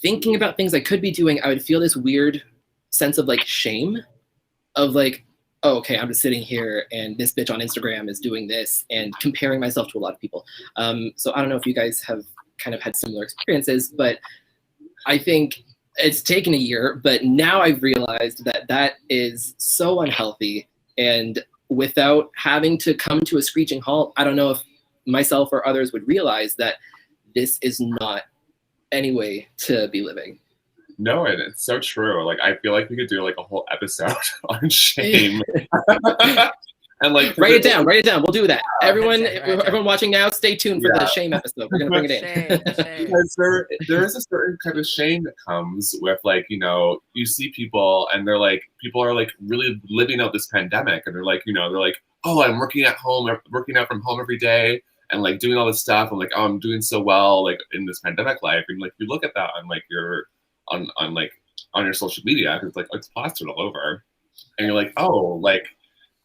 thinking about things I could be doing, I would feel this weird sense of like shame of like, oh, okay, I'm just sitting here and this bitch on Instagram is doing this, and comparing myself to a lot of people. So I don't know if you guys have kind of had similar experiences, but I think it's taken a year, but now I've realized that that is so unhealthy. And without having to come to a screeching halt, I don't know if myself or others would realize that this is not any way to be living. No, and it's so true. Like, I feel like we could do like a whole episode on shame. And like, write it down. We'll do that. Oh, everyone watching now, stay tuned for the shame episode. We're gonna bring it in. Shame. Because there is a certain kind of shame that comes with, like, you know, you see people and they're like, people are like really living out this pandemic, and they're like, you know, they're like, oh, I'm working out from home every day, and like doing all this stuff. I'm like, oh, I'm doing so well, like in this pandemic life. And like, you look at that on like on your social media, because like it's plastered all over, and you're like, oh, like,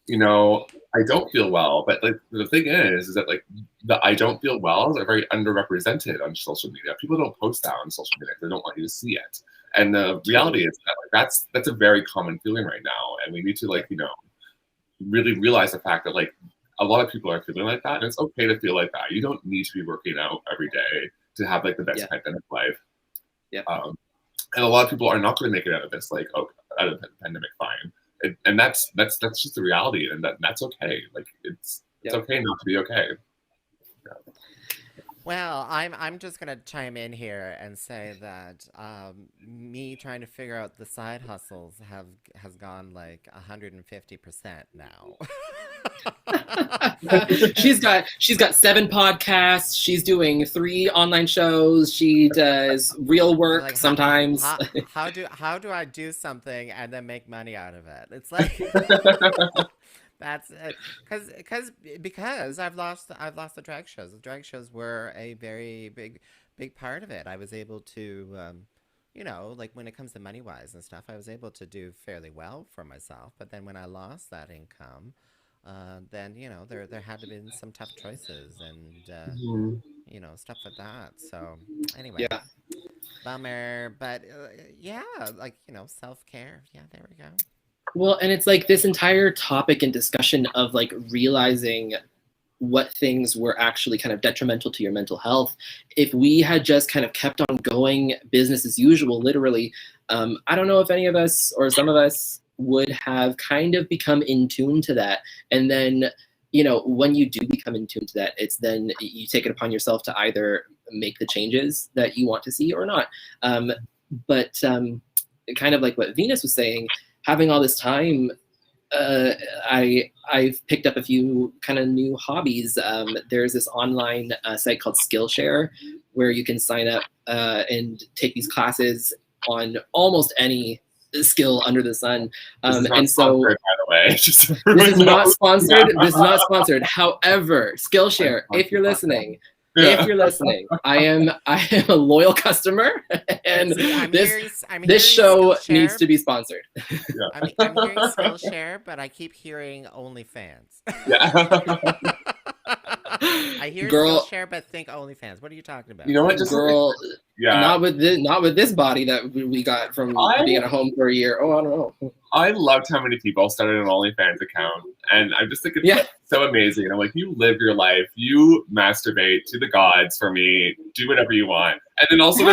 you know, I don't feel well. But like the thing is that like the I don't feel well are very underrepresented on social media. People don't post that on social media. They don't want you to see it. And the reality is that like that's a very common feeling right now, and we need to like, you know, really realize the fact that like a lot of people are feeling like that, and it's okay to feel like that. You don't need to be working out every day to have like the best pandemic life. Yeah. And a lot of people are not going to make it out of this, like, oh, out of the pandemic fine. And that's just the reality, and that's okay. Like, it's okay not to be okay. Yeah. Well, I'm just gonna chime in here and say that me trying to figure out the side hustles has gone like 150% now. She's got 7 podcasts. She's doing 3 online shows. She does real work Like, sometimes. how do I do something and then make money out of it? It's like that's it. Because I've lost the drag shows. The drag shows were a very big part of it. I was able to you know, like when it comes to money wise and stuff, I was able to do fairly well for myself. But then when I lost that income, then, you know, there had to be some tough choices and you know, stuff like that. So anyway, bummer. But yeah, like, you know, self-care. Yeah, there we go. Well, and it's like this entire topic and discussion of like realizing what things were actually kind of detrimental to your mental health. If we had just kind of kept on going business as usual, literally, I don't know if any of us or some of us would have kind of become in tune to that. And then, you know, when you do become in tune to that, it's then you take it upon yourself to either make the changes that you want to see or not. But kind of like what Venus was saying, having all this time, I've picked up a few kind of new hobbies. There's this online site called Skillshare where you can sign up and take these classes on almost any skill under the sun. And so, by the way, this is not sponsored. This is not sponsored. However, Skillshare, if you're listening. If you're listening, I am a loyal customer, and this show needs to be sponsored. I'm hearing Skillshare, but I keep hearing OnlyFans. I hear Skillshare, but think OnlyFans. What are you talking about? You know what, girl? Not with this body that we got from being at home for a year. Oh, I don't know. I loved how many people started an OnlyFans account, and I just think it's so amazing. I'm like, you live your life, you masturbate to the gods for me, do whatever you want. And then also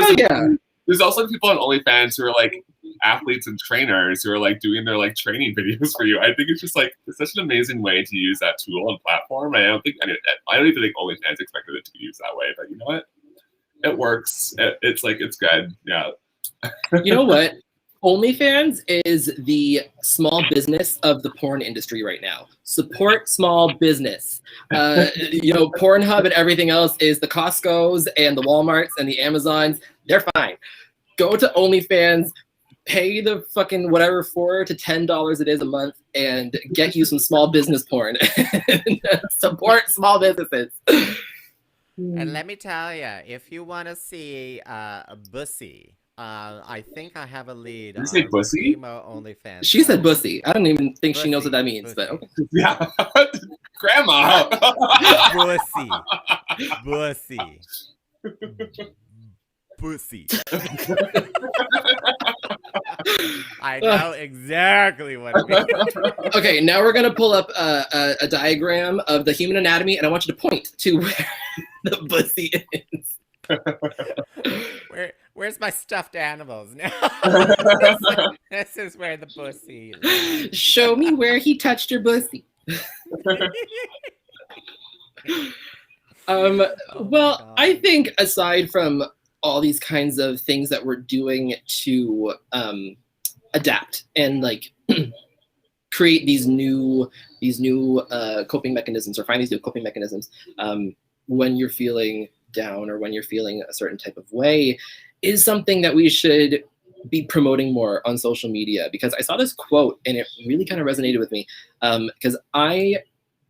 there's also people on OnlyFans who are like athletes and trainers who are like doing their like training videos for you. I think it's just like it's such an amazing way to use that tool and platform. I don't even think OnlyFans expected it to be used that way, but you know what? It works. It's like it's good. Yeah. You know what? OnlyFans is the small business of the porn industry right now. Support small business. Pornhub and everything else is the Costco's and the Walmarts and the Amazons. They're fine. Go to OnlyFans, pay the fucking whatever $4 to $10 it is a month, and get you some small business porn. Support small businesses. And let me tell you, if you want to see a bussy, I think I have a lead. Did you say bussy? Emo OnlyFans. She said bussy. I don't even think Bussy, she knows what that means, bussy. but okay. Yeah. Grandma. Bussy. Bussy. Pussy. I know exactly what it means. Okay, now we're gonna pull up a diagram of the human anatomy, and I want you to point to where the pussy is. Where's my stuffed animals now? This is where the pussy is. Show me where he touched your pussy. Well, I think aside from all these kinds of things that we're doing to adapt and like create these new coping mechanisms, or find these new coping mechanisms when you're feeling down or when you're feeling a certain type of way, is something that we should be promoting more on social media. Because I saw this quote and it really kind of resonated with me, because I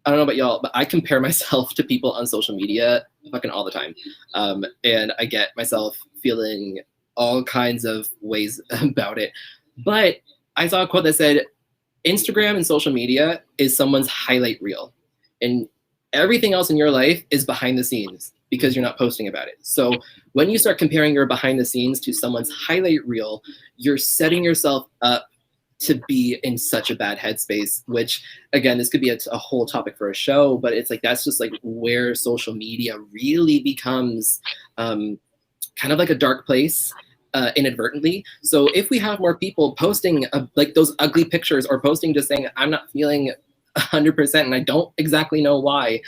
don't know about y'all, but I compare myself to people on social media fucking all the time. And I get myself feeling all kinds of ways about it. But I saw a quote that said, Instagram and social media is someone's highlight reel. And everything else in your life is behind the scenes because you're not posting about it. So when you start comparing your behind the scenes to someone's highlight reel, you're setting yourself up to be in such a bad headspace, which again, this could be a whole topic for a show, but it's like, that's just like where social media really becomes kind of like a dark place inadvertently. So if we have more people posting like those ugly pictures, or posting just saying, I'm not feeling 100% and I don't exactly know why,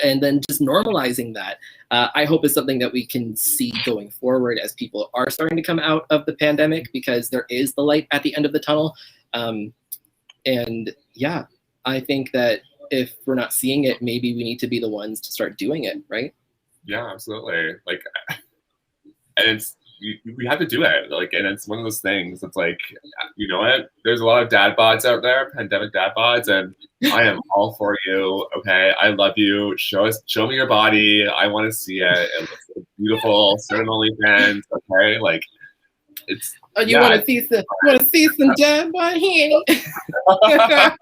and then just normalizing that, I hope is something that we can see going forward as people are starting to come out of the pandemic, because there is the light at the end of the tunnel. And yeah, I think that if we're not seeing it, maybe we need to be the ones to start doing it, right? Yeah, absolutely. Like, and it's, we have to do it. Like, and it's one of those things. It's like, you know what? There's a lot of dad bods out there, pandemic dad bods, and I am all for you. Okay, I love you. Show me your body. I want to see it. It looks beautiful. Start an OnlyFans. Okay, like it's. Oh, you want to see some dad bod, honey? I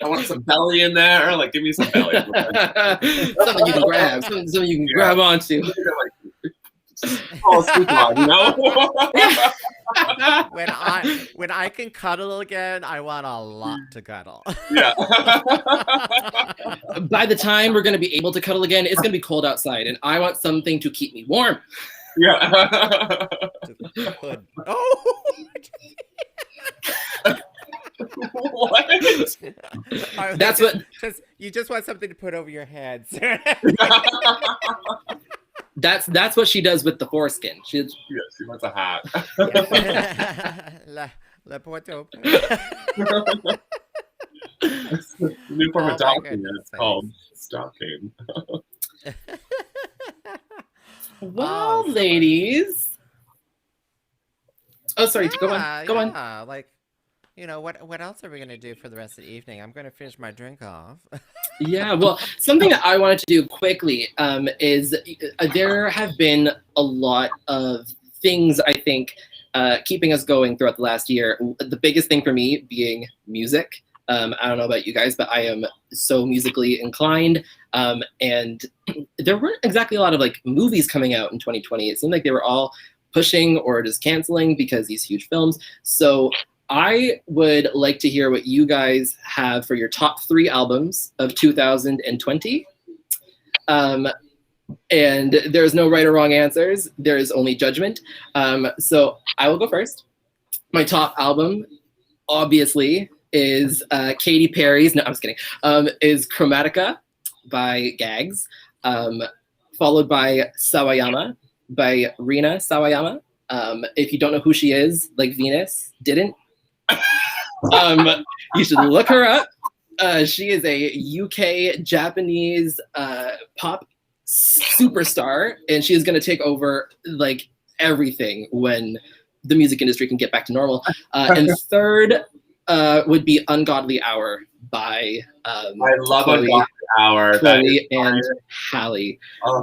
want some belly in there. Like, give me some belly. Something you can grab. Something you can grab onto. Oh, sleep on, you know? when I can cuddle again, I want a lot to cuddle. Yeah. By the time we're going to be able to cuddle again, it's going to be cold outside, and I want something to keep me warm. Yeah. Oh. What? That's what. Because you just want something to put over your head. That's what she does with the foreskin. She wants a hat. La Porto. New form of docking. It's called stocking. Well, ladies. Oh, sorry. Go on. Like, you know, what else are we going to do for the rest of the evening? I'm going to finish my drink off. Yeah, well, something that I wanted to do quickly is there have been a lot of things, I think, keeping us going throughout the last year. The biggest thing for me being music. I don't know about you guys, but I am so musically inclined. And there weren't exactly a lot of like movies coming out in 2020. It seemed like they were all pushing or just canceling because these huge films. So I would like to hear what you guys have for your top 3 albums of 2020. And there's no right or wrong answers. There is only judgment. So I will go first. My top album, obviously, is Katy Perry's, no, I'm just kidding, is Chromatica by Gags, followed by Sawayama by Rina Sawayama, If you don't know who she is, like Venus didn't, you should look her up. She is a UK Japanese pop superstar, and she is going to take over like everything when the music industry can get back to normal. And third would be Ungodly Hour by I love Ungodly Hour. Chloe and Halle.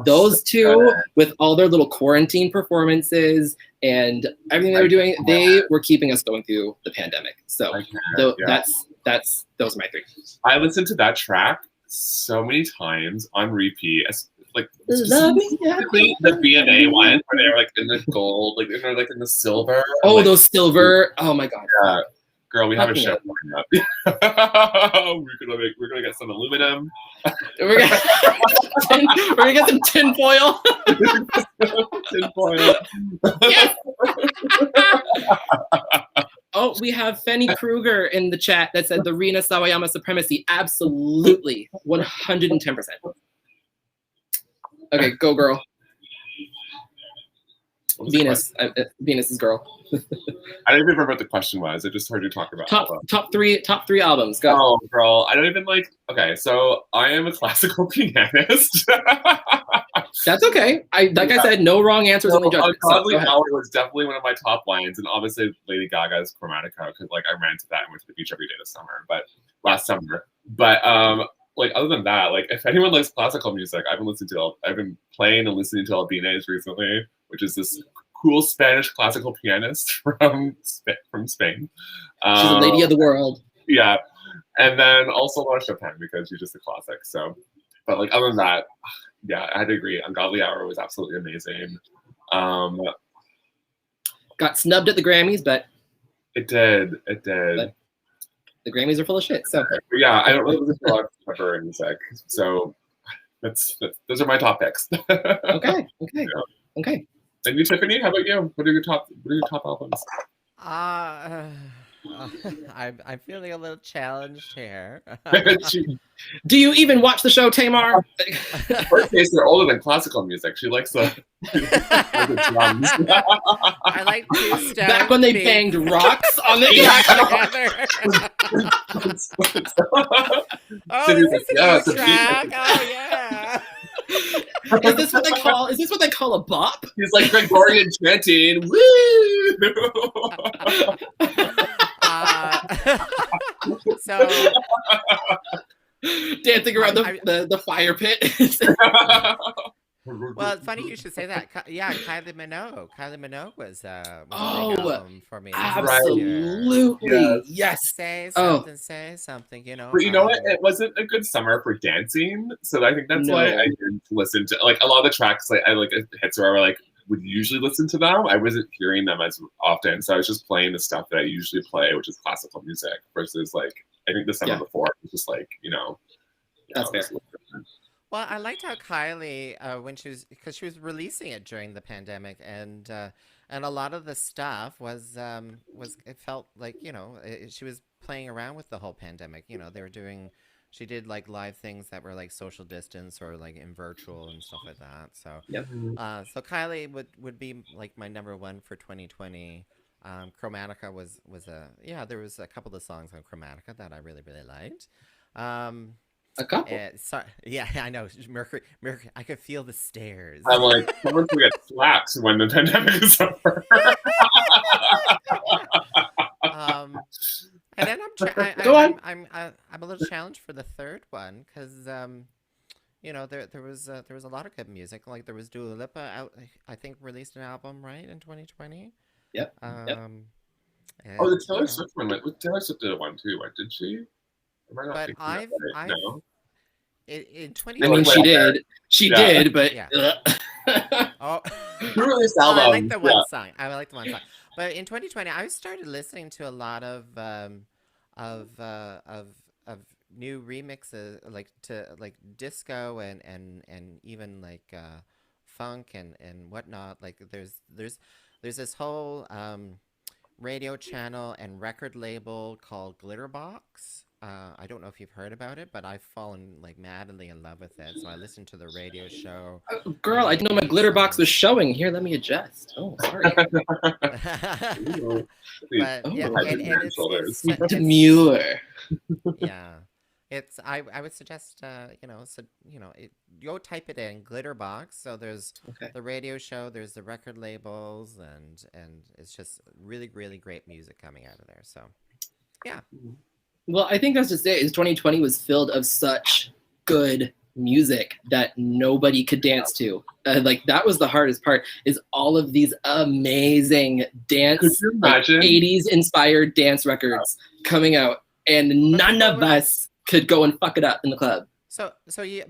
Those two, with all their little quarantine performances and everything they were doing, they were keeping us going through the pandemic. So that's those are my three. I listened to that track so many times on repeat. Like the B&A one where they're like in the gold, like they're like in the silver. Oh, like, those silver! Oh my god! Yeah, girl, we have a show coming up. we're gonna get some aluminum. We're gonna get some tin foil. Tin foil. Yes. Oh, we have Fenny Kruger in the chat that said the Rina Sawayama supremacy. Absolutely, 110%. Okay, go girl. Venus. Venus's girl. I don't even remember what the question was. I just heard you talk about top three albums. Go. Oh, girl, I don't even like. Okay, so I am a classical pianist. That's okay. I said, no wrong answers, only judgment. Ungodly Hour was definitely one of my top lines, and obviously Lady Gaga's Chromatica, because like I ran to that and went to the beach every day this summer, last summer. But like other than that, like if anyone likes classical music, I've been playing and listening to Albines recently, which is this cool Spanish classical pianist from Spain. She's a lady of the world. Yeah, and then also a lot of Chopin because she's just a classic. So, but like other than that, yeah, I had to agree. Ungodly Hour was absolutely amazing. Got snubbed at the Grammys, but it did. But the Grammys are full of shit. So yeah, I don't really listen to a lot of pepper and music. So those are my top picks. Okay. Yeah. Okay. And you, Tyffanie, how about you? What are your top albums? I'm feeling a little challenged here. Do you even watch the show, Tamar? In her case, they're older than classical music. She likes the drums. I like two stones. Back when they banged rocks on the Oh, is this a new track? Oh yeah. Is this what they call a bop? He's like Gregorian chanting. Woo! So dancing around the fire pit. Well, it's funny you should say that. Yeah, Kylie Minogue. Kylie Minogue was a big album for me. Absolutely, yes. Say something. You know. But you know what? It wasn't a good summer for dancing, so I think that's why I didn't listen to like a lot of the tracks. Like I like hits where I like would usually listen to them. I wasn't hearing them as often, so I was just playing the stuff that I usually play, which is classical music. Versus like I think the summer before it was just like that's fair. Well, I liked how Kylie, because she was releasing it during the pandemic, and a lot of the stuff was it felt like she was playing around with the whole pandemic. She did like live things that were like social distance or like in virtual and stuff like that. So so Kylie would be like my number one for 2020. Chromatica was there was a couple of songs on Chromatica that I really liked. A couple. Sorry, yeah, I know. Mercury. I could feel the stares. I'm like, someone's gonna get slapped when the pandemic is over. And then Go on. I'm a little challenged for the third one because there was a lot of good music. Like there was Dua Lipa out. I think released an album right in 2020. Yep. And, the Taylor Swift one. Taylor Swift did one too. What did she? But in 2020. I mean, she did, but yeah. Oh, released album. I like the one song. But in 2020, I started listening to a lot of new remixes, like disco and even like funk and whatnot. Like there's this whole radio channel and record label called Glitterbox. I don't know if you've heard about it, but I've fallen like madly in love with it. So I listened to the radio show. Girl, I didn't know my glitter box was showing. Here, let me adjust. Oh, sorry. Ooh. But yeah, Oh. it's Demure. yeah. It's I would suggest go type it in glitter box. So there's Okay. the radio show, there's the record labels, and it's just really really great music coming out of there. So yeah. Well, I think that's just it. Is 2020 was filled of such good music that nobody could dance to. Like that was the hardest part. Is all of these amazing dance, Could you imagine? 80s inspired dance records coming out, and none of us could go and fuck it up in the club.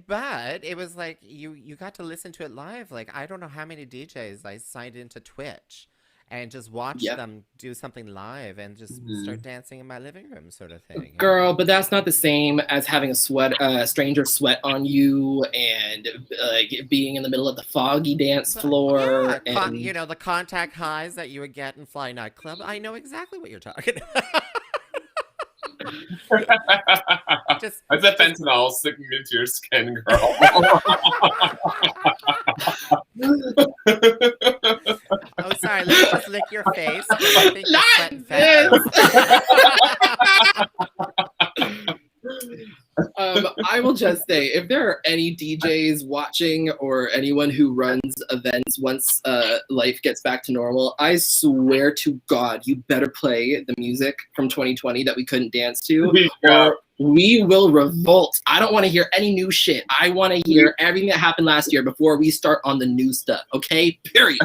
But it was like you got to listen to it live. Like I don't know how many DJs I signed into Twitch and just watched them do something live and just start dancing in my living room, sort of thing. Girl, but that's not the same as having a stranger sweat on you and being in the middle of the foggy dance floor. Yeah, and the contact highs that you would get in Fly Nightclub. I know exactly what you're talking about. That's a fentanyl sticking into your skin, girl. Oh, sorry. Let me just lick your face. I think you're sweating I will just say, if there are any DJs watching or anyone who runs events once life gets back to normal, I swear to God, you better play the music from 2020 that we couldn't dance to, or we will revolt. I don't want to hear any new shit. I want to hear everything that happened last year before we start on the new stuff. Okay? Period.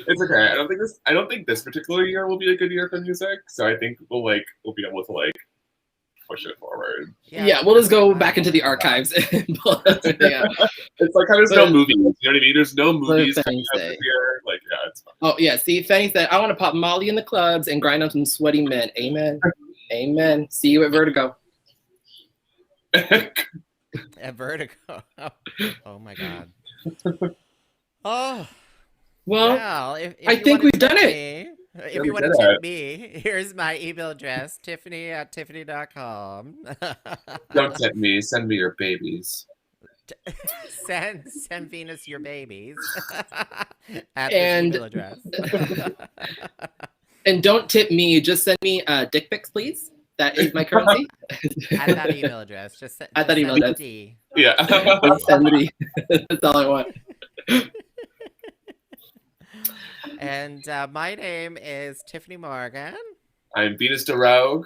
It's okay. I don't think this particular year will be a good year for music. So I think we'll be able to push it forward. Yeah, we'll just go back into the archives and pull everything out. It's like how there's no movies. You know what I mean? There's no movies coming out this year. It's fine. Oh yeah, see, Fanny said, I want to pop Molly in the clubs and grind on some sweaty men. Amen. Amen. See you at Vertigo. At Vertigo. Oh my God. Oh. Well, if I think we've done it. If you want to tip me, here's my email address, Tyffanie@Tyffanie.com. Don't tip me. Send me your babies. Send Venus your babies at this email address. And don't tip me. Just send me dick pics, please. That is my currency. At that email address. Just at that email address. Yeah. Send me. That's all I want. And my name is Tyffanie Morgan. I'm Venus de Rogue.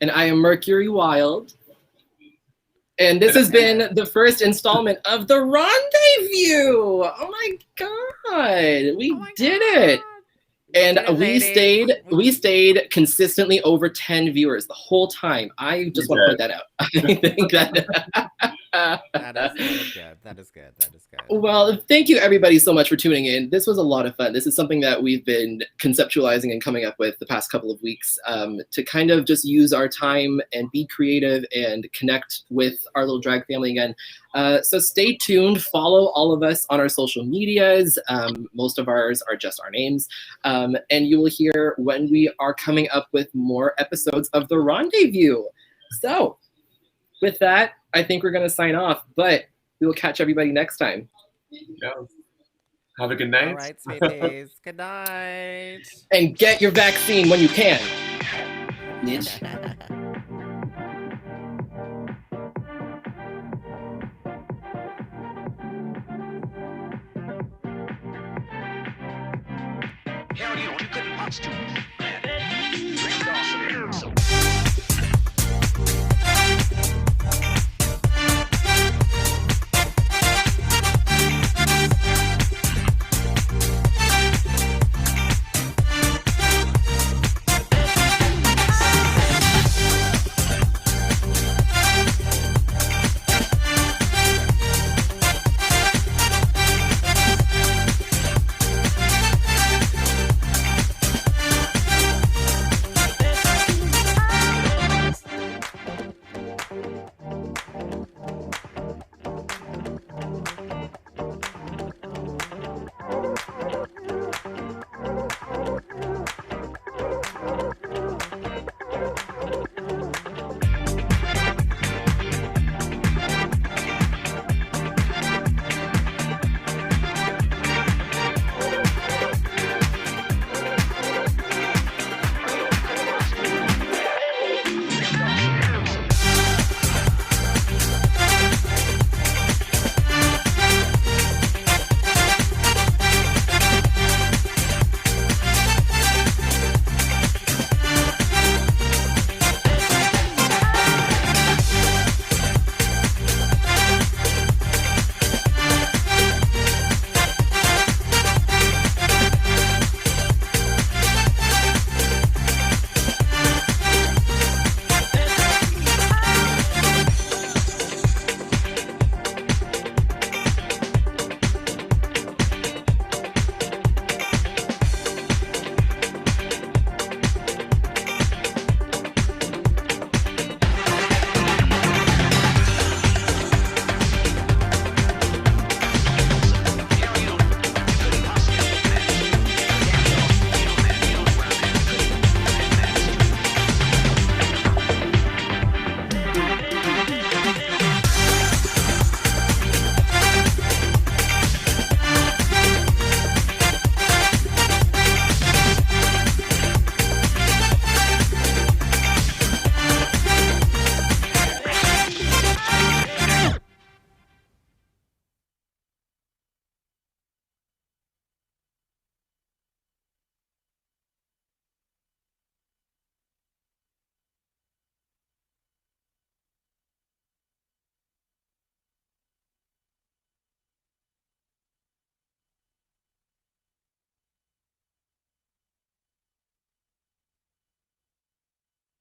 And I am Mercury Wilde. And this has been the first installment of the Rendez-View. Oh my God. We did it. And we stayed consistently over 10 viewers the whole time. I just want to point that out. I think that that is good. That is good. Well, thank you everybody so much for tuning in. This was a lot of fun. This is something that we've been conceptualizing and coming up with the past couple of weeks to kind of just use our time and be creative and connect with our little drag family again. So stay tuned. Follow all of us on our social medias. Most of ours are just our names. And you will hear when we are coming up with more episodes of the Rendez-View. So with that, I think we're going to sign off, but we will catch everybody next time. Yeah. Have a good night. All right, sweeties. Good night. And get your vaccine when you can. Bitch. Hell, you couldn't watch too.